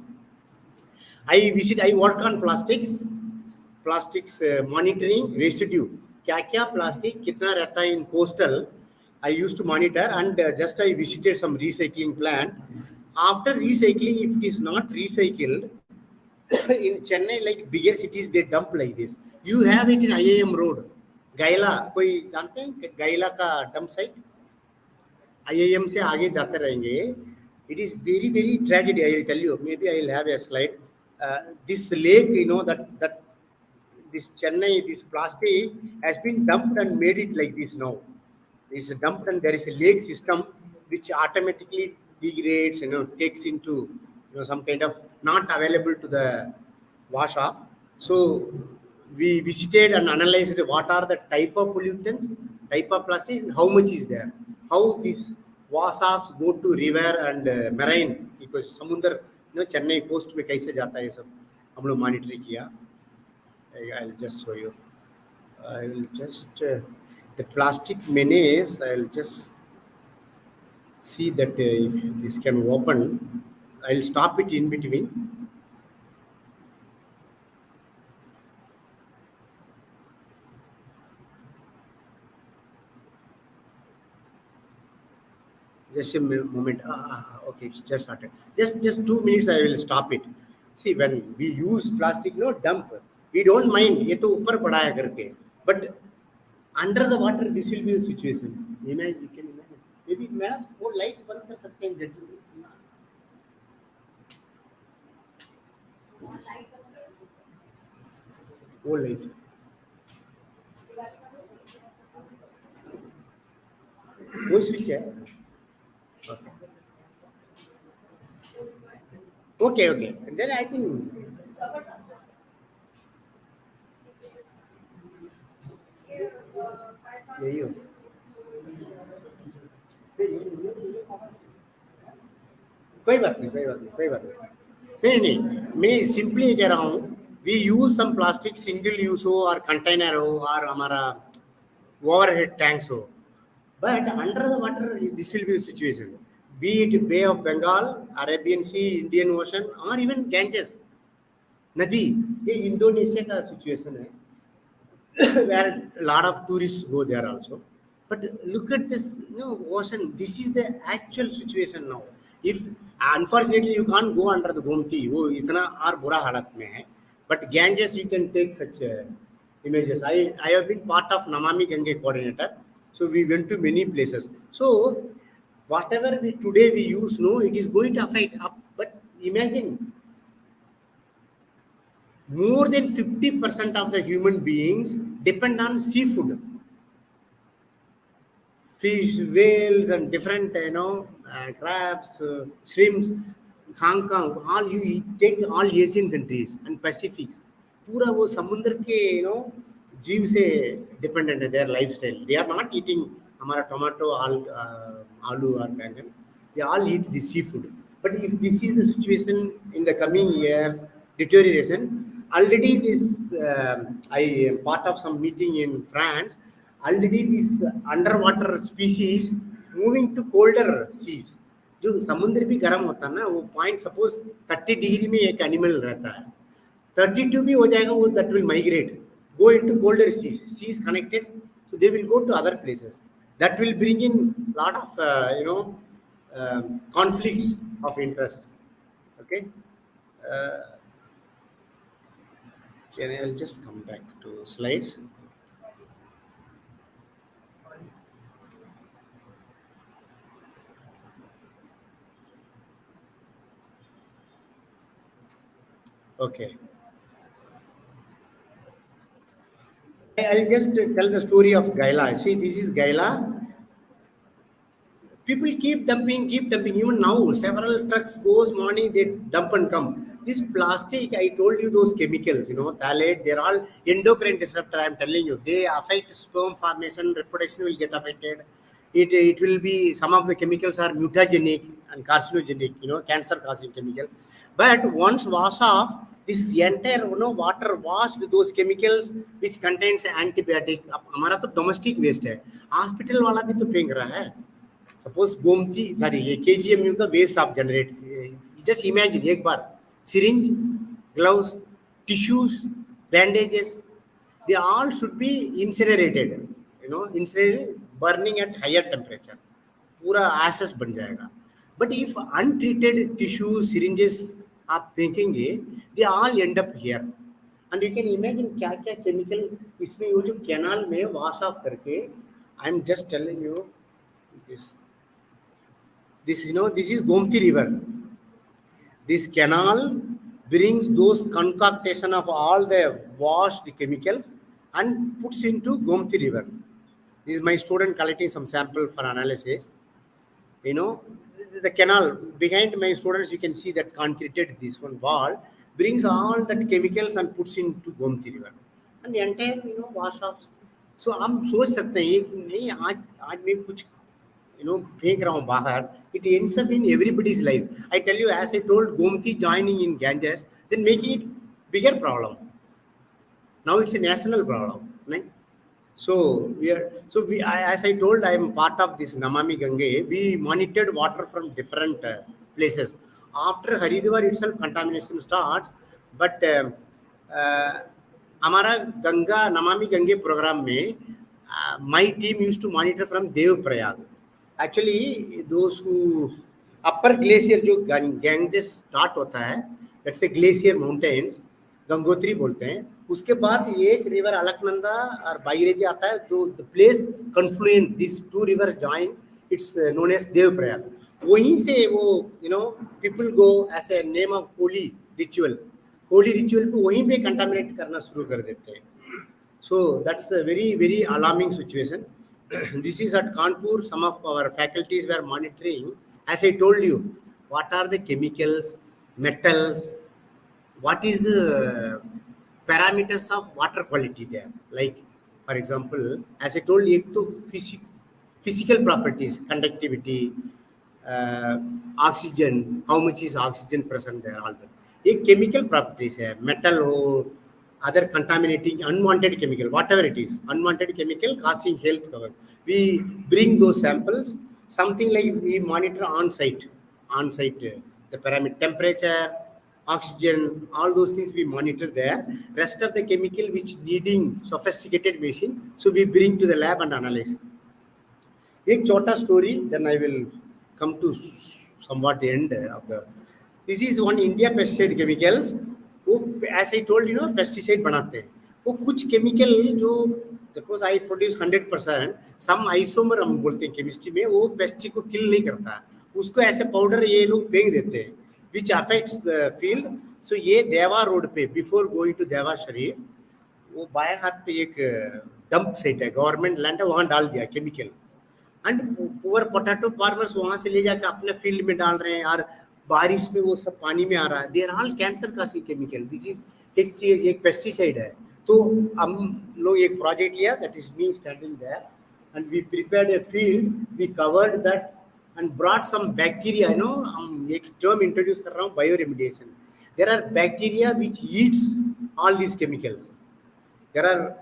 I work on plastics monitoring residue. क्या plastic कितना रहता है in coastal, I used to monitor, and just I visited some recycling plant. After recycling, if it is not recycled, in Chennai, like bigger cities, they dump like this. You have it in IIM road. गायला, कोई जानते हैं गायला का dump site? IIM से आगे जाते रहेंगे. It is very, very tragedy. I will tell you. Maybe I will have a slide. This lake, you know, that this Chennai, this plastic has been dumped and made it like this now. It's dumped and there is a lake system which automatically degrades, you know, takes into, you know, some kind of not available to the wash off. So we visited and analyzed what are the type of pollutants, type of plastic, and how much is there. How these wasafs go to river and marine because समुद्र Chennai coast में कैसे जाता है ये सब हम लोग monitor किया. I'll just show you. I will just the plastic menace. I'll just see that if this can open. I'll stop it in between. Just a moment. Okay, it's just started. Just 2 minutes. I will stop it. See, when we use plastic, dump. We don't mind. ये तो ऊपर पड़ा है करके. But under the water, this will be the situation. Imagine, you can imagine. Maybe madam वो light बंद कर सकते हैं जल्दी. वो light. वो switch है. Okay. And then I think. यही हो. कोई बात नहीं. नहीं मैं सिंपली कह रहा हूँ we use some plastic single use हो और कंटेनर हो और हमारा overhead tanks हो, but under the water this will be the situation, be it Bay of Bengal, Arabian Sea, Indian Ocean or even Ganges नदी. ये इंडोनेशिया का situation है where a lot of tourists go there also. But look at this, ocean. This is the actual situation now. If unfortunately you can't go under the Gomti, वो इतना और बुरा हालत में है. But Ganges you can take such images. I have been part of Namami Gange coordinator, so we went to many places. So whatever today we use, it is going to affect up. But imagine. More than 50% of the human beings depend on seafood, fish, whales, and different, crabs, shrimps, Hong Kong. All you take all Asian countries and Pacifics. पूरा वो समुद्र के, जीव से dependent है their lifestyle. They are not eating हमारा tomato, aloo or बैंगन. They all eat the seafood. But if this is the situation in the coming years, deterioration. Already this, I am part of some meeting in France. Already this underwater species moving to colder seas. जो समुद्र भी गर्म होता है ना, वो point suppose 30 degree में एक animal रहता है, 32 भी हो जाएगा वो, that will migrate, go into colder seas connected, so they will go to other places. That will bring in lot of conflicts of interest. Okay. I'll just come back to slides. Okay. I'll just tell the story of Gaila. See, this is Gaila. People keep dumping. Even now, several trucks goes morning, they dump and come. This plastic, I told you those chemicals, phthalate, they're all endocrine disruptor. I'm telling you, they affect sperm formation, reproduction will get affected. It will be, some of the chemicals are mutagenic and carcinogenic, cancer causing chemical. But once wash off, this entire water washed those chemicals which contains antibiotic. हमारा तो domestic waste है, hospital वाला भी तो फेंक रहा है. Suppose Gomti, ये KGMU का waste आप generate, just imagine एक बार syringe, gloves, tissues, bandages, they all should be incinerated, incinerated, burning at higher temperature, पूरा ashes बन जाएगा. But if untreated tissues, syringes आप फेंकेंगे, they all end up here. And you can imagine क्या chemical इसमें वो जो canal में wash off करके, I'm just telling you this. This is Gomti River. This canal brings those concoction of all the washed chemicals and puts into Gomti River. This is my student collecting some sample for analysis. The canal behind my students, you can see that concreted this one wall brings all that chemicals and puts into Gomti River. and entire wash off. So हम सोच सकते हैं एक नहीं आज मैं कुछ फेंक रहा हूँ बाहर, it ends up in everybody's life. I tell you, as I told, Gomti joining in Ganges, then making it bigger problem. Now it's a national problem, right? So as I told, I am part of this Namami Gange. We monitored water from different places. After Haridwar itself, contamination starts, but हमारा Ganga Namami Gange programme में my team used to monitor from Dev Prayag. Actually, those who upper glacier जो Ganges start होता है, that's a glacier mountains, Gangotri बोलते हैं. उसके बाद एक रिवर अलकनंदा और भागीरथी आता है. तो the place confluent these two rivers join, it's known as Dev Prayag. वहीं से वो people go as a name of holy ritual पे वहीं पे contaminate करना शुरू कर देते हैं. So that's a very, very alarming situation. This is at Kanpur. Some of our faculties were monitoring. As I told you, what are the chemicals, metals, what is the parameters of water quality there? Like, for example, as I told you, physical properties, conductivity, oxygen, how much is oxygen present there, all that. एक chemical properties है, metal हो, other contaminating, unwanted chemical, whatever it is, unwanted chemical causing health cover. We bring those samples, something like we monitor on-site, the parameter, temperature, oxygen, all those things we monitor there. Rest of the chemical which needing sophisticated machine, so we bring to the lab and analyze. एक छोटा story, then I will come to somewhat end of the. This is one India pesticide chemicals. वो as I told pesticide बनाते हैं. वो कुछ chemical जो suppose I produce 100%, some isomer हम बोलते हैं chemistry में, वो pesticide को kill नहीं करता, उसको ऐसे powder ये लोग फेंक देते हैं, which affects the field. So ये देवा road पे before going to देवा शरीफ, वो बाएं हाथ पे एक dump site है, government land है, वहाँ डाल दिया chemical. And poor potato farmers वहाँ से ले जाकर अपने field में डाल रहे हैं और बारिश में वो सब पानी में आ रहा है. They are all cancer causing chemical. This is HCA, एक pesticide है. तो हम लोग एक project लिया, that is me standing there, and we prepared a field, we covered that and brought some bacteria. हम एक term introduce कर रहा हूँ, bioremediation. There are bacteria which eats all these chemicals. There are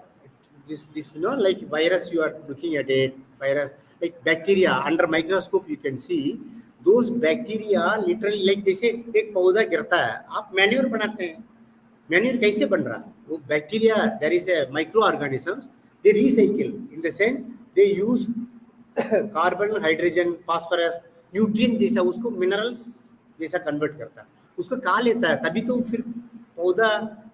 this like virus, you are looking at it, virus like bacteria under microscope you can see. Those bacteria literally like जैसे एक पौधा गिरता है, आप manure बनाते हैं, manure कैसे बन रहा है? वो bacteria, there is a microorganisms, they recycle in the sense they use carbon, hydrogen, phosphorus, nutrient जैसा उसको मिनरल्स जैसा कन्वर्ट करता है, उसको खा लेता है, तभी तो फिर पौधा,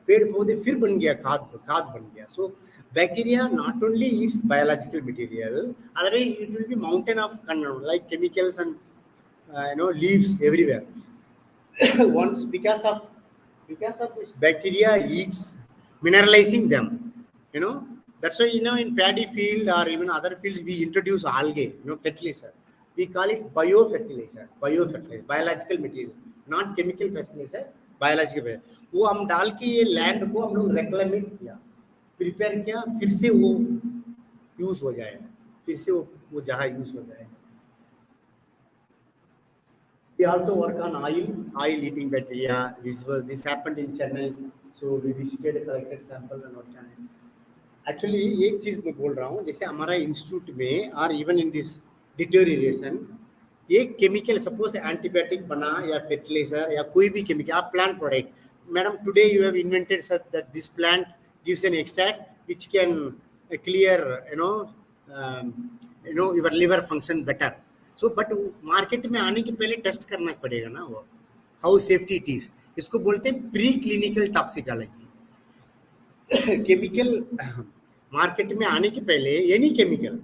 पेड़ पौधे फिर बन गया, खाद बन गया. So bacteria not only eats biological material, otherwise it will be mountain of like chemicals and leaves everywhere. Once because of this bacteria eats, mineralizing them, that's why in paddy field or even other fields we introduce algae, fertilizer. We call it biofertilizer, biological material, not chemical fertilizer, biological. वो हम डाल के ये land को हम लोग रेक्लामेट किया, prepare किया, फिर से वो यूज हो जाए, फिर से वो जहाँ यूज हो जाए. We also work on oil eating bacteria. This happened in Chennai, so we visited, collected sample and worked on it. Actually एक चीज मैं बोल रहा हूँ, जैसे हमारा इंस्टीट्यूट में और इवन इन दिस डिटोरिएशन, एक केमिकल सपोज एंटीबायोटिक बना या फर्टिलाइजर या कोई भी केमिकल, आप plant product, madam today you have invented such that this plant gives an extract which can clear your liver function better. So but market में आने के पहले टेस्ट करना पड़ेगा ना, वो हाउ सेफ्टी इट इज. इसको बोलते हैं pre clinical toxicology. Chemical market में आने के पहले any chemical,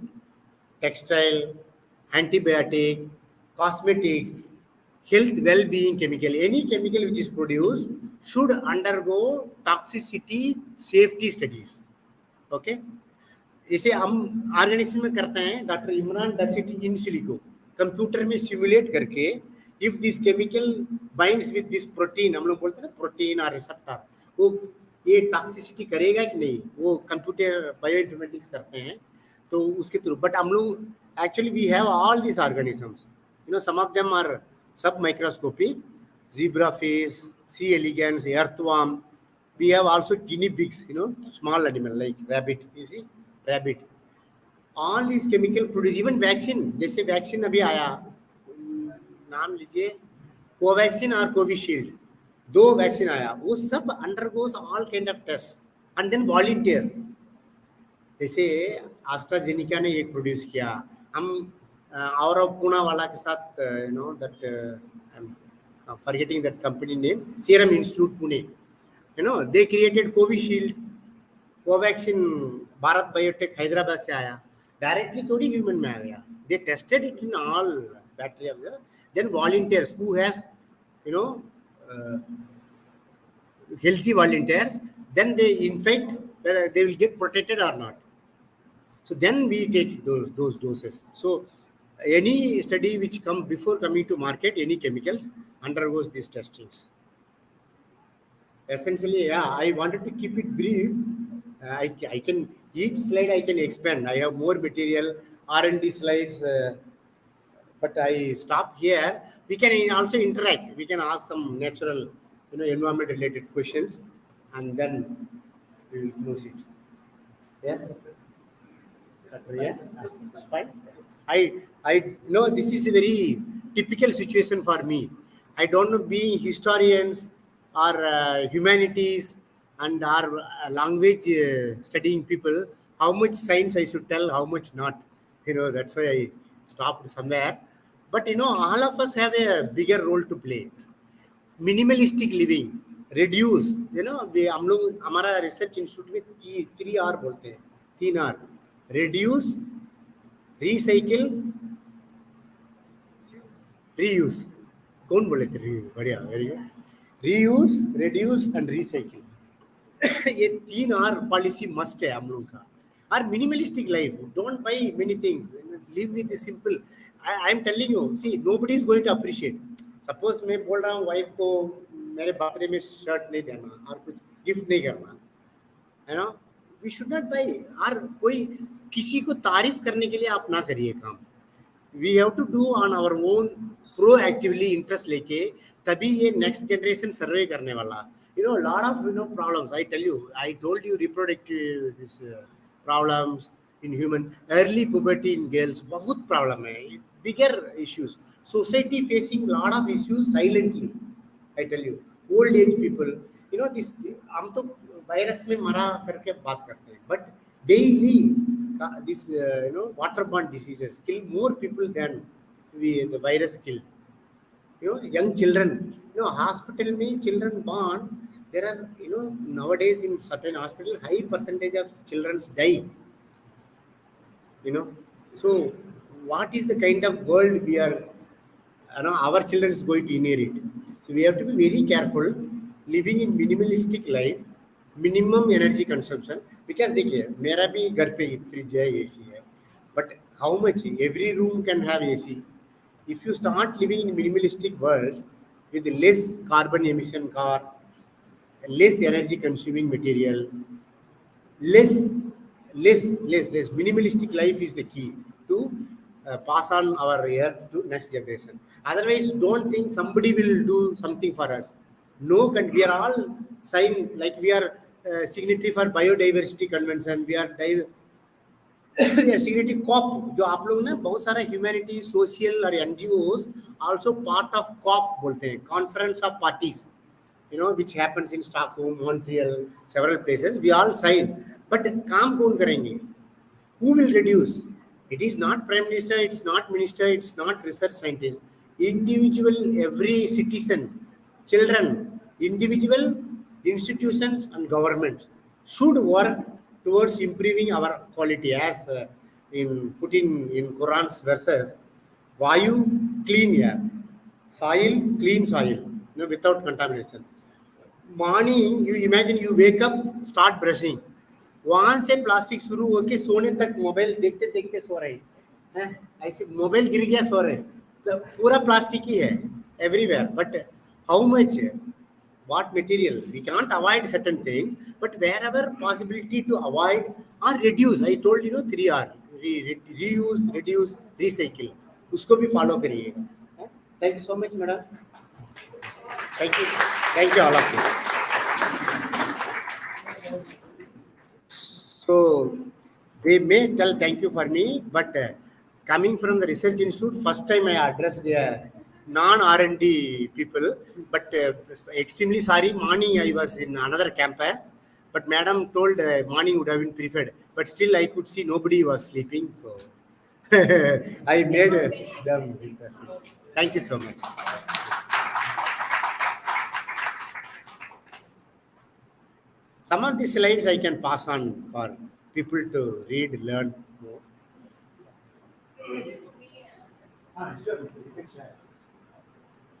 textile, antibiotic, cosmetics, health well-being chemical, any chemical which is produced should undergo toxicity safety studies. Okay, जैसे हम ऑर्गेनाइजेशन में करते हैं, doctor Imran does it in silico, computer में सिमुलेट करके, if this chemical binds with this protein, हम लोग बोलते हैं ना प्रोटीन और रिसेप्टर, वो ये टॉक्सिसिटी करेगा कि नहीं, वो कंप्यूटर बायो इन्फॉर्मेटिक्स करते हैं तो उसके थ्रू. बट हम लोग actually we have all this organisms, you know, some of them are सब microscopic, zebrafish, C. elegans, earthworm. We have also guinea pigs, you know, small animal like rabbit. You see, rabbit. All these chemical produce, even vaccine. जैसे vaccine अभी आया, नाम लीजिए, Covaxin और Covishield, 2 vaccine आया, वो सब undergoes all kind of tests and then volunteer. जैसे एस्ट्राजेनिका ने एक प्रोड्यूस किया, हम और पुणे वाला के साथ, you know that I am forgetting that company name, Serum Institute Pune, you know, they created Covishield, Covaxin, Bharat Biotech Hyderabad से आया, directly थोड़ी human में आ गया. They tested it in all bacteria, then volunteers who has, you know, healthy volunteers, then they infect, whether they will get protected or not. So then we take those doses. So any study which come before coming to market, any chemicals undergoes these testings. Essentially, yeah, I wanted to keep it brief. I can, each slide I can expand. I have more material, R&D slides, but I stop here. We can also interact. We can ask some natural, you know, environment related questions, and then we will close it. Yes? Yes, it's fine. I know this is a very typical situation for me. I don't know, being historians or humanities and our language studying people, how much science I should tell, how much not. You know, that's why I stopped somewhere. But you know, all of us have a bigger role to play. Minimalistic living, reduce. You know, हम लोग हमारा research institute में 3R बोलते हैं, 3R, reduce, recycle, reuse. कौन बोले थे reuse? बढ़िया, very good. Reuse, reduce and recycle. ये 3R पॉलिसी मस्ट है हम लोग का. Our minimalistic life, don't buy many things, live with the simple. I am telling you, see, nobody is going to appreciate. Suppose मैं बोल रहा हूँ wife को मेरे बर्थडे में शर्ट नहीं देना और कुछ गिफ्ट नहीं करना, है ना, we should not buy. और कोई किसी को तारीफ करने के लिए आप ना करिए काम. We have to do on our own, proactively interest लेके, तभी ये next generation survey करने वाला. You know, a lot of, you know, problems. I told you reproductive problems in human, early puberty in girls, बहुत problem है, bigger issues. Society facing lot of issues silently. I tell you, old age people, you know, this, हम तो virus में मरा करके बात करते हैं, but daily this, you know, waterborne diseases kill more people than the virus killed. You know, young children, you know, hospital में children born, there are, you know, nowadays in certain hospital, high percentage of children die. You know, so what is the kind of world we are, you know, our children is going to inherit? So we have to be very careful, living in minimalistic life, minimum energy consumption. Because देखिए, मेरा भी घर पे fridge है, AC है, but how much? Every room can have AC. If you start living in minimalistic world with less carbon emission car, less energy consuming material, less minimalistic life is the key to pass on our earth to next generation. Otherwise, don't think somebody will do something for us. No, we are all signed, like we are signatory for biodiversity convention. We are signatory COP. जो आप लोग ना बहुत सारा humanity, social और NGOs also part of COP बोलते हैं, Conference of Parties. You know, which happens in Stockholm, Montreal, several places. We all sign. But काम कौन करेंगे? Who will reduce? It is not Prime Minister, it's not Minister, it's not research scientist. Individual, every citizen, children, individual, institutions and governments should work towards improving our quality, as put in Quran's verses. Vayu, clean air. Soil, clean soil, you know, without contamination. Morning, you imagine you wake up, start brushing. वहां से plastic शुरू होके सोने तक mobile देखते देखते सो रहे हैं, ऐसे मोबाइल गिर गया सो रहे हैं, तो पूरा प्लास्टिक ही है everywhere. But how much what material. We cannot avoid certain things, but wherever possibility to avoid or reduce, I told 3R, reuse, reduce, recycle. उसको भी follow करिएगा. Thank you so much, madam. Thank you all of you. So they may tell thank you for me, but coming from the research institute, first time I addressed non-R&D people, but extremely sorry, morning I was in another campus, but madam told morning would have been preferred, but still I could see nobody was sleeping, so I made them interesting. Thank you so much. Some of these slides I can pass on for people to read, learn more.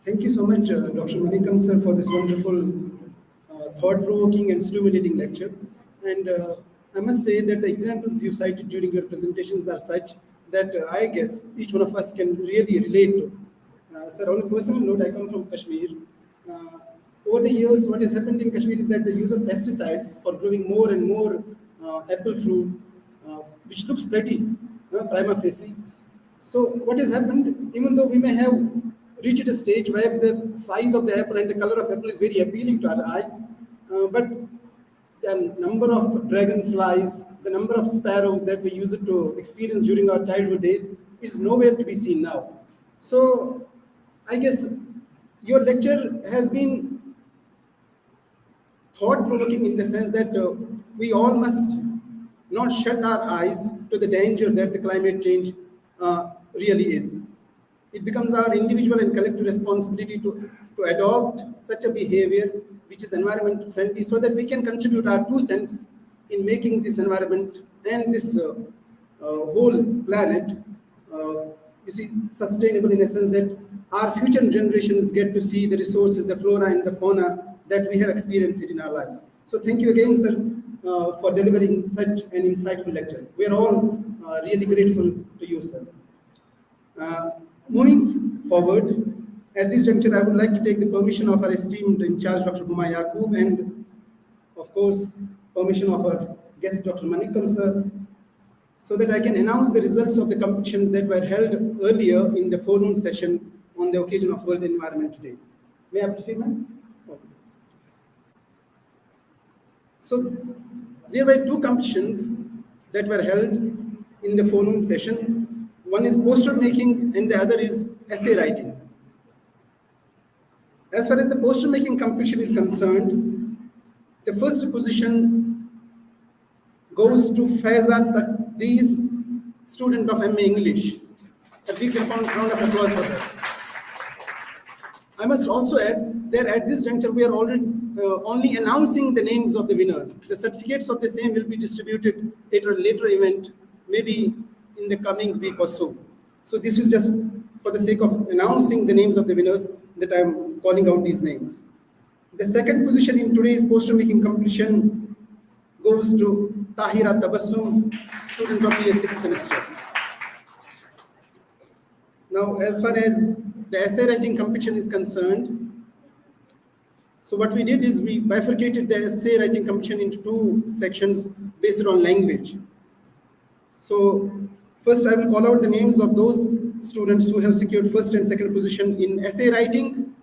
Thank you so much, Dr. Manikam sir, for this wonderful, thought-provoking and stimulating lecture. And I must say that the examples you cited during your presentations are such that I guess each one of us can really relate to. Sir, on a personal note, I come from Kashmir. Over the years, what has happened in Kashmir is that the use of pesticides for growing more and more apple fruit, which looks pretty, prima facie. So what has happened, even though we may have reached a stage where the size of the apple and the color of apple is very appealing to our eyes, but the number of dragonflies, the number of sparrows that we used to experience during our childhood days is nowhere to be seen now. So I guess your lecture has been thought-provoking in the sense that we all must not shut our eyes to the danger that the climate change really is. It becomes our individual and collective responsibility to adopt such a behavior which is environment friendly so that we can contribute our 2 cents in making this environment and this whole planet sustainable, in a sense that our future generations get to see the resources, the flora and the fauna that we have experienced it in our lives. So thank you again, sir, for delivering such an insightful lecture. We are all really grateful to you, sir. Moving forward, at this juncture, I would like to take the permission of our esteemed in charge, Dr. Huma Yaqub, and of course, permission of our guest, Dr. Manikam, sir, so that I can announce the results of the competitions that were held earlier in the forenoon session on the occasion of World Environment Day. May I proceed, ma'am? Okay. So there were 2 competitions that were held in the forenoon session. One is poster making and the other is essay writing. As far as the poster making competition is concerned, the first position goes to Faizat Taqdees, student of MA English. A big round of applause for that. I must also add that at this juncture we are already only announcing the names of the winners. The certificates of the same will be distributed at a later event, maybe in the coming week or so. So this is just for the sake of announcing the names of the winners that I am calling out these names. The second position in today's poster making competition goes to Tahira Tabassum, student of the 6th semester. Now, as far as the essay writing competition is concerned, so what we did is we bifurcated the essay writing competition into 2 sections based on language. So first I will call out the names of those students who have secured first and second position in essay writing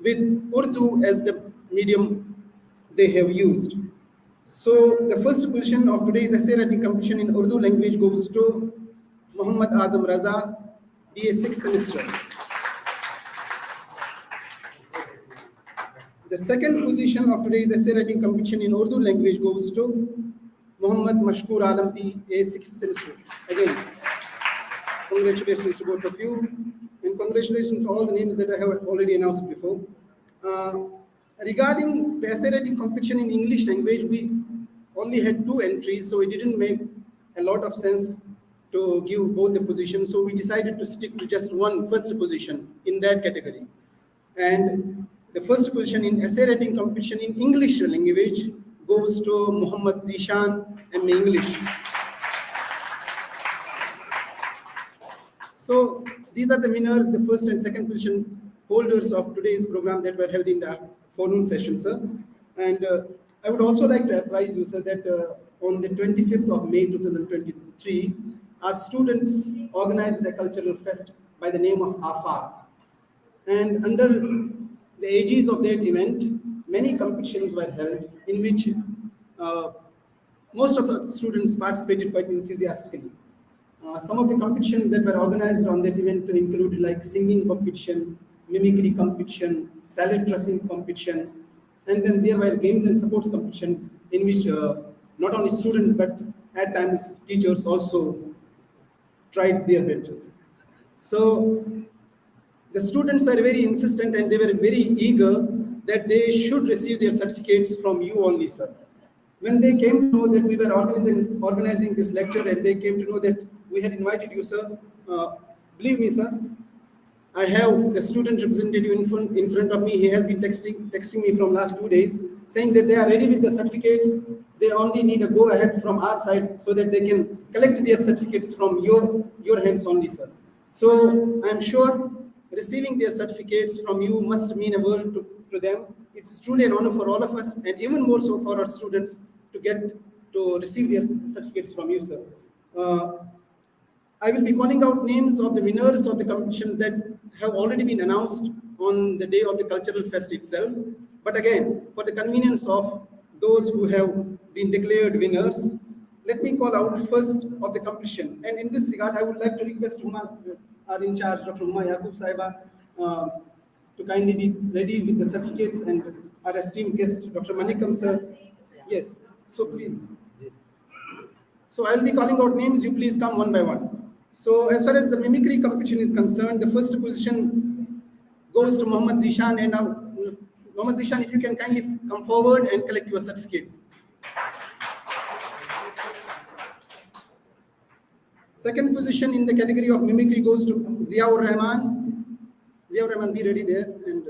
with Urdu as the medium they have used. So the first position of today's essay writing competition in Urdu language goes to Muhammad Azam Raza, BA 6th semester. The second position of today's essay writing competition in Urdu language goes to Muhammad Mashkoor Alam, BA 6th semester. Again, congratulations to both of you, and congratulations to all the names that I have already announced before. Regarding the essay writing competition in English language, we only had 2 entries, so it didn't make a lot of sense to give both the positions. So we decided to stick to just one first position in that category. And the first position in essay writing competition in English language goes to Muhammad Zishan, MA English. So these are the winners, the first and second position holders of today's program that were held in the forenoon session, sir. And I would also like to apprise you, sir, that on the 25th of May 2023, our students organized a cultural fest by the name of AFAR. And under the aegis of that event, many competitions were held in which uh, most of the students participated quite enthusiastically. Some of the competitions that were organized on that event included like singing competition, mimicry competition, salad dressing competition, and then there were games and sports competitions in which not only students but at times teachers also tried their bit. So the students were very insistent and they were very eager that they should receive their certificates from you only, sir. When they came to know that we were organizing this lecture and they came to know that we had invited you, sir, believe me, sir, I have the student representative in front of me. He has been texting me from last 2 days, saying that they are ready with the certificates. They only need a go ahead from our side so that they can collect their certificates from your hands only, sir. So I'm sure receiving their certificates from you must mean a world to them. It's truly an honor for all of us, and even more so for our students to get to receive their certificates from you, sir. I will be calling out names of the winners of the competitions that have already been announced on the day of the cultural fest itself. But again, for the convenience of those who have been declared winners, let me call out first of the competition. And in this regard, I would like to request our in charge, Dr. Huma Yaqub Saiba, to kindly be ready with the certificates, and our esteemed guest, Dr. Manikam sir. Yes, so please. So I'll be calling out names, you please come one by one. So as far as the mimicry competition is concerned, the first position goes to Mohammad Zishan. And now, Mohammad Zishan, if you can kindly come forward and collect your certificate. Second position in the category of mimicry goes to Ziaur Rahman. Ziaur Rahman, be ready there. And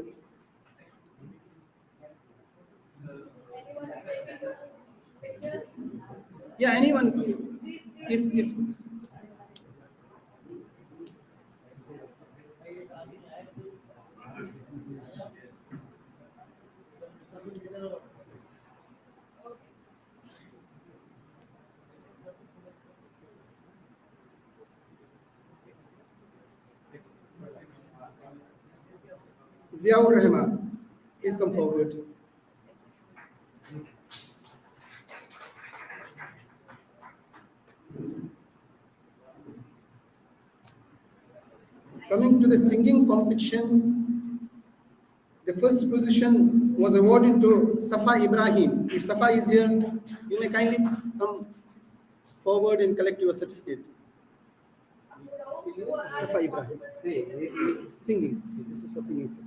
yeah, anyone, if Ziaur Rahman, please come forward. Coming to the singing competition, the first position was awarded to Safa Ibrahim. If Safa is here, you may kindly come forward and collect your certificate. Safa Ibrahim. Singing. This is for singing, sir.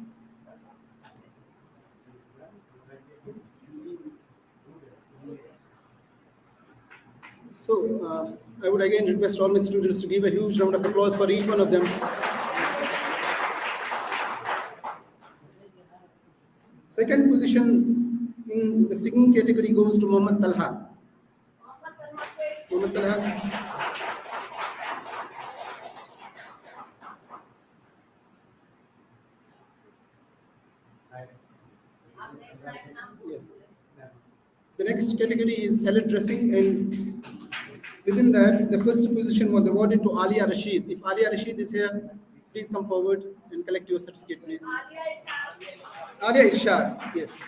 So, I would again request all my students to give a huge round of applause for each one of them. Second position in the singing category goes to Mohammad Talha. Mohammad Talha. Yes. The next category is salad dressing, and within that, the first position was awarded to Alia Rashid. If Alia Rashid is here, please come forward and collect your certificate, please. Alia Irshad, yes.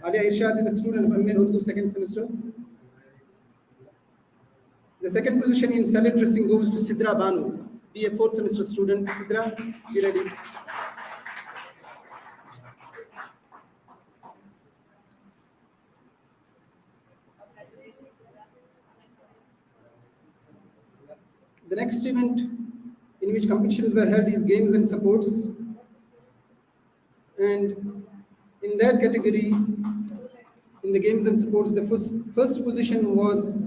Alia Irshad is a student of MA Urdu second semester. The second position in salad dressing goes to Sidra Banu, be a fourth semester student. Sidra, be ready. The next event in which competitions were held is games and sports. And in that category, in the games and sports, the first position was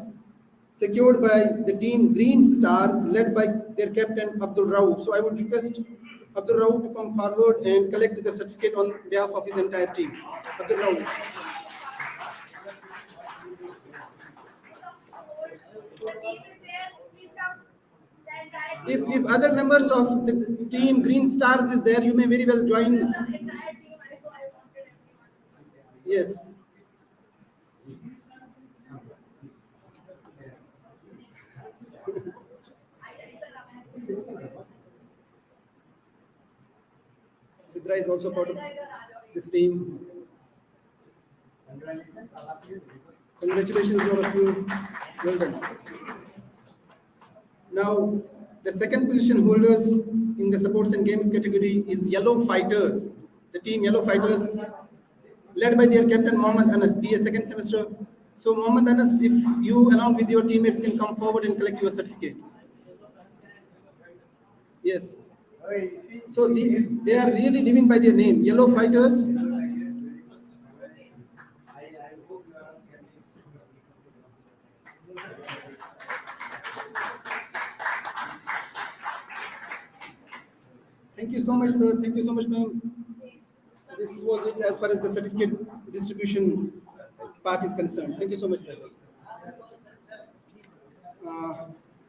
secured by the team Green Stars, led by their captain Abdul Rauf. So I would request Abdul Rauf to come forward and collect the certificate on behalf of his entire team. Abdul Rauf. Your team is there. Please come. Stand right. If other members of the team Green Stars is there, you may very well join. Yes. Sidra is also part of this team. Congratulations, all of you. Well done. Now, the second position holders in the sports and games category is Yellow Fighters. The team Yellow Fighters, led by their captain Mohammad Anas, BA second semester. So, Mohammad Anas, if you along with your teammates can come forward and collect your certificate. Yes. So they are really living by their name, Yellow Fighters. Thank you so much, sir. Thank you so much, ma'am. This was it as far as the certificate distribution part is concerned. Thank you so much, sir.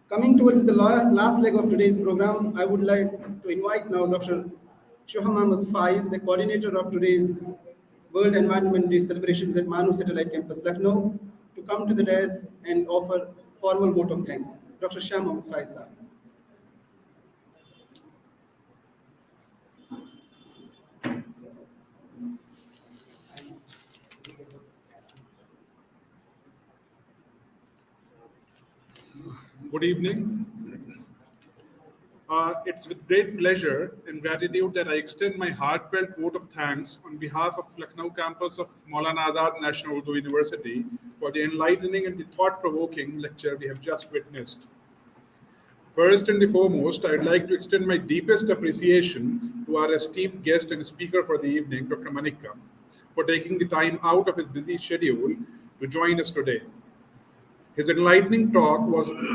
Coming towards the last leg of today's program, I would like to invite now Dr. Shoham Ahmed Faiz, the coordinator of today's World Environment Day celebrations at Manu Satellite Campus, Lucknow, to come to the dais and offer formal vote of thanks. Dr. Shoham Ahmed Faiz, sir. Good evening. It's with great pleasure and gratitude that I extend my heartfelt vote of thanks on behalf of Lucknow campus of Maulana Azad National Urdu University for the enlightening and the thought-provoking lecture we have just witnessed. First and foremost, I'd like to extend my deepest appreciation to our esteemed guest and speaker for the evening, Dr. Manikka, for taking the time out of his busy schedule to join us today. His enlightening talk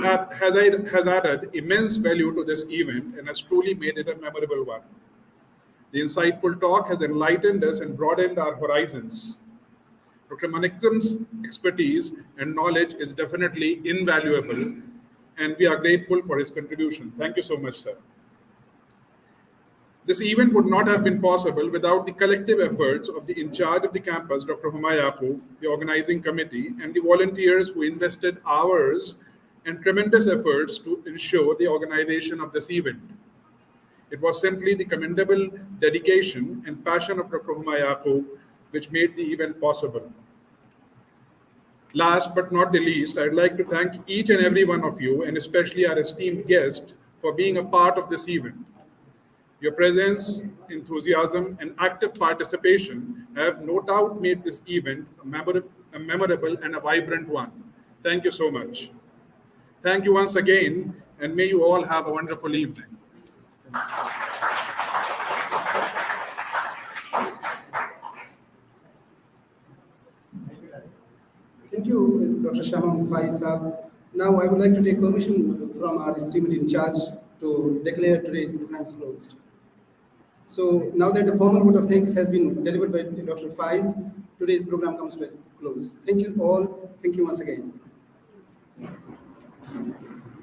has added immense value to this event and has truly made it a memorable one. The insightful talk has enlightened us and broadened our horizons. Dr. Manikkam's expertise and knowledge is definitely invaluable, and we are grateful for his contribution. Thank you so much, sir. This event would not have been possible without the collective efforts of the in charge of the campus, Dr. Humayun Yaqub, the organizing committee, and the volunteers who invested hours and tremendous efforts to ensure the organization of this event. It was simply the commendable dedication and passion of Dr. Humayun Yaqub which made the event possible. Last but not the least, I'd like to thank each and every one of you, and especially our esteemed guest, for being a part of this event. Your presence, enthusiasm, and active participation have no doubt made this event a memorable and a vibrant one. Thank you so much. Thank you once again, and may you all have a wonderful evening. Thank you, Dr. Shoham Faiz Saab. Now I would like to take permission from our esteemed in charge to declare today's programs closed. So now that the formal vote of thanks has been delivered by Dr. Faiz, today's program comes to a close. Thank you all. Thank you once again.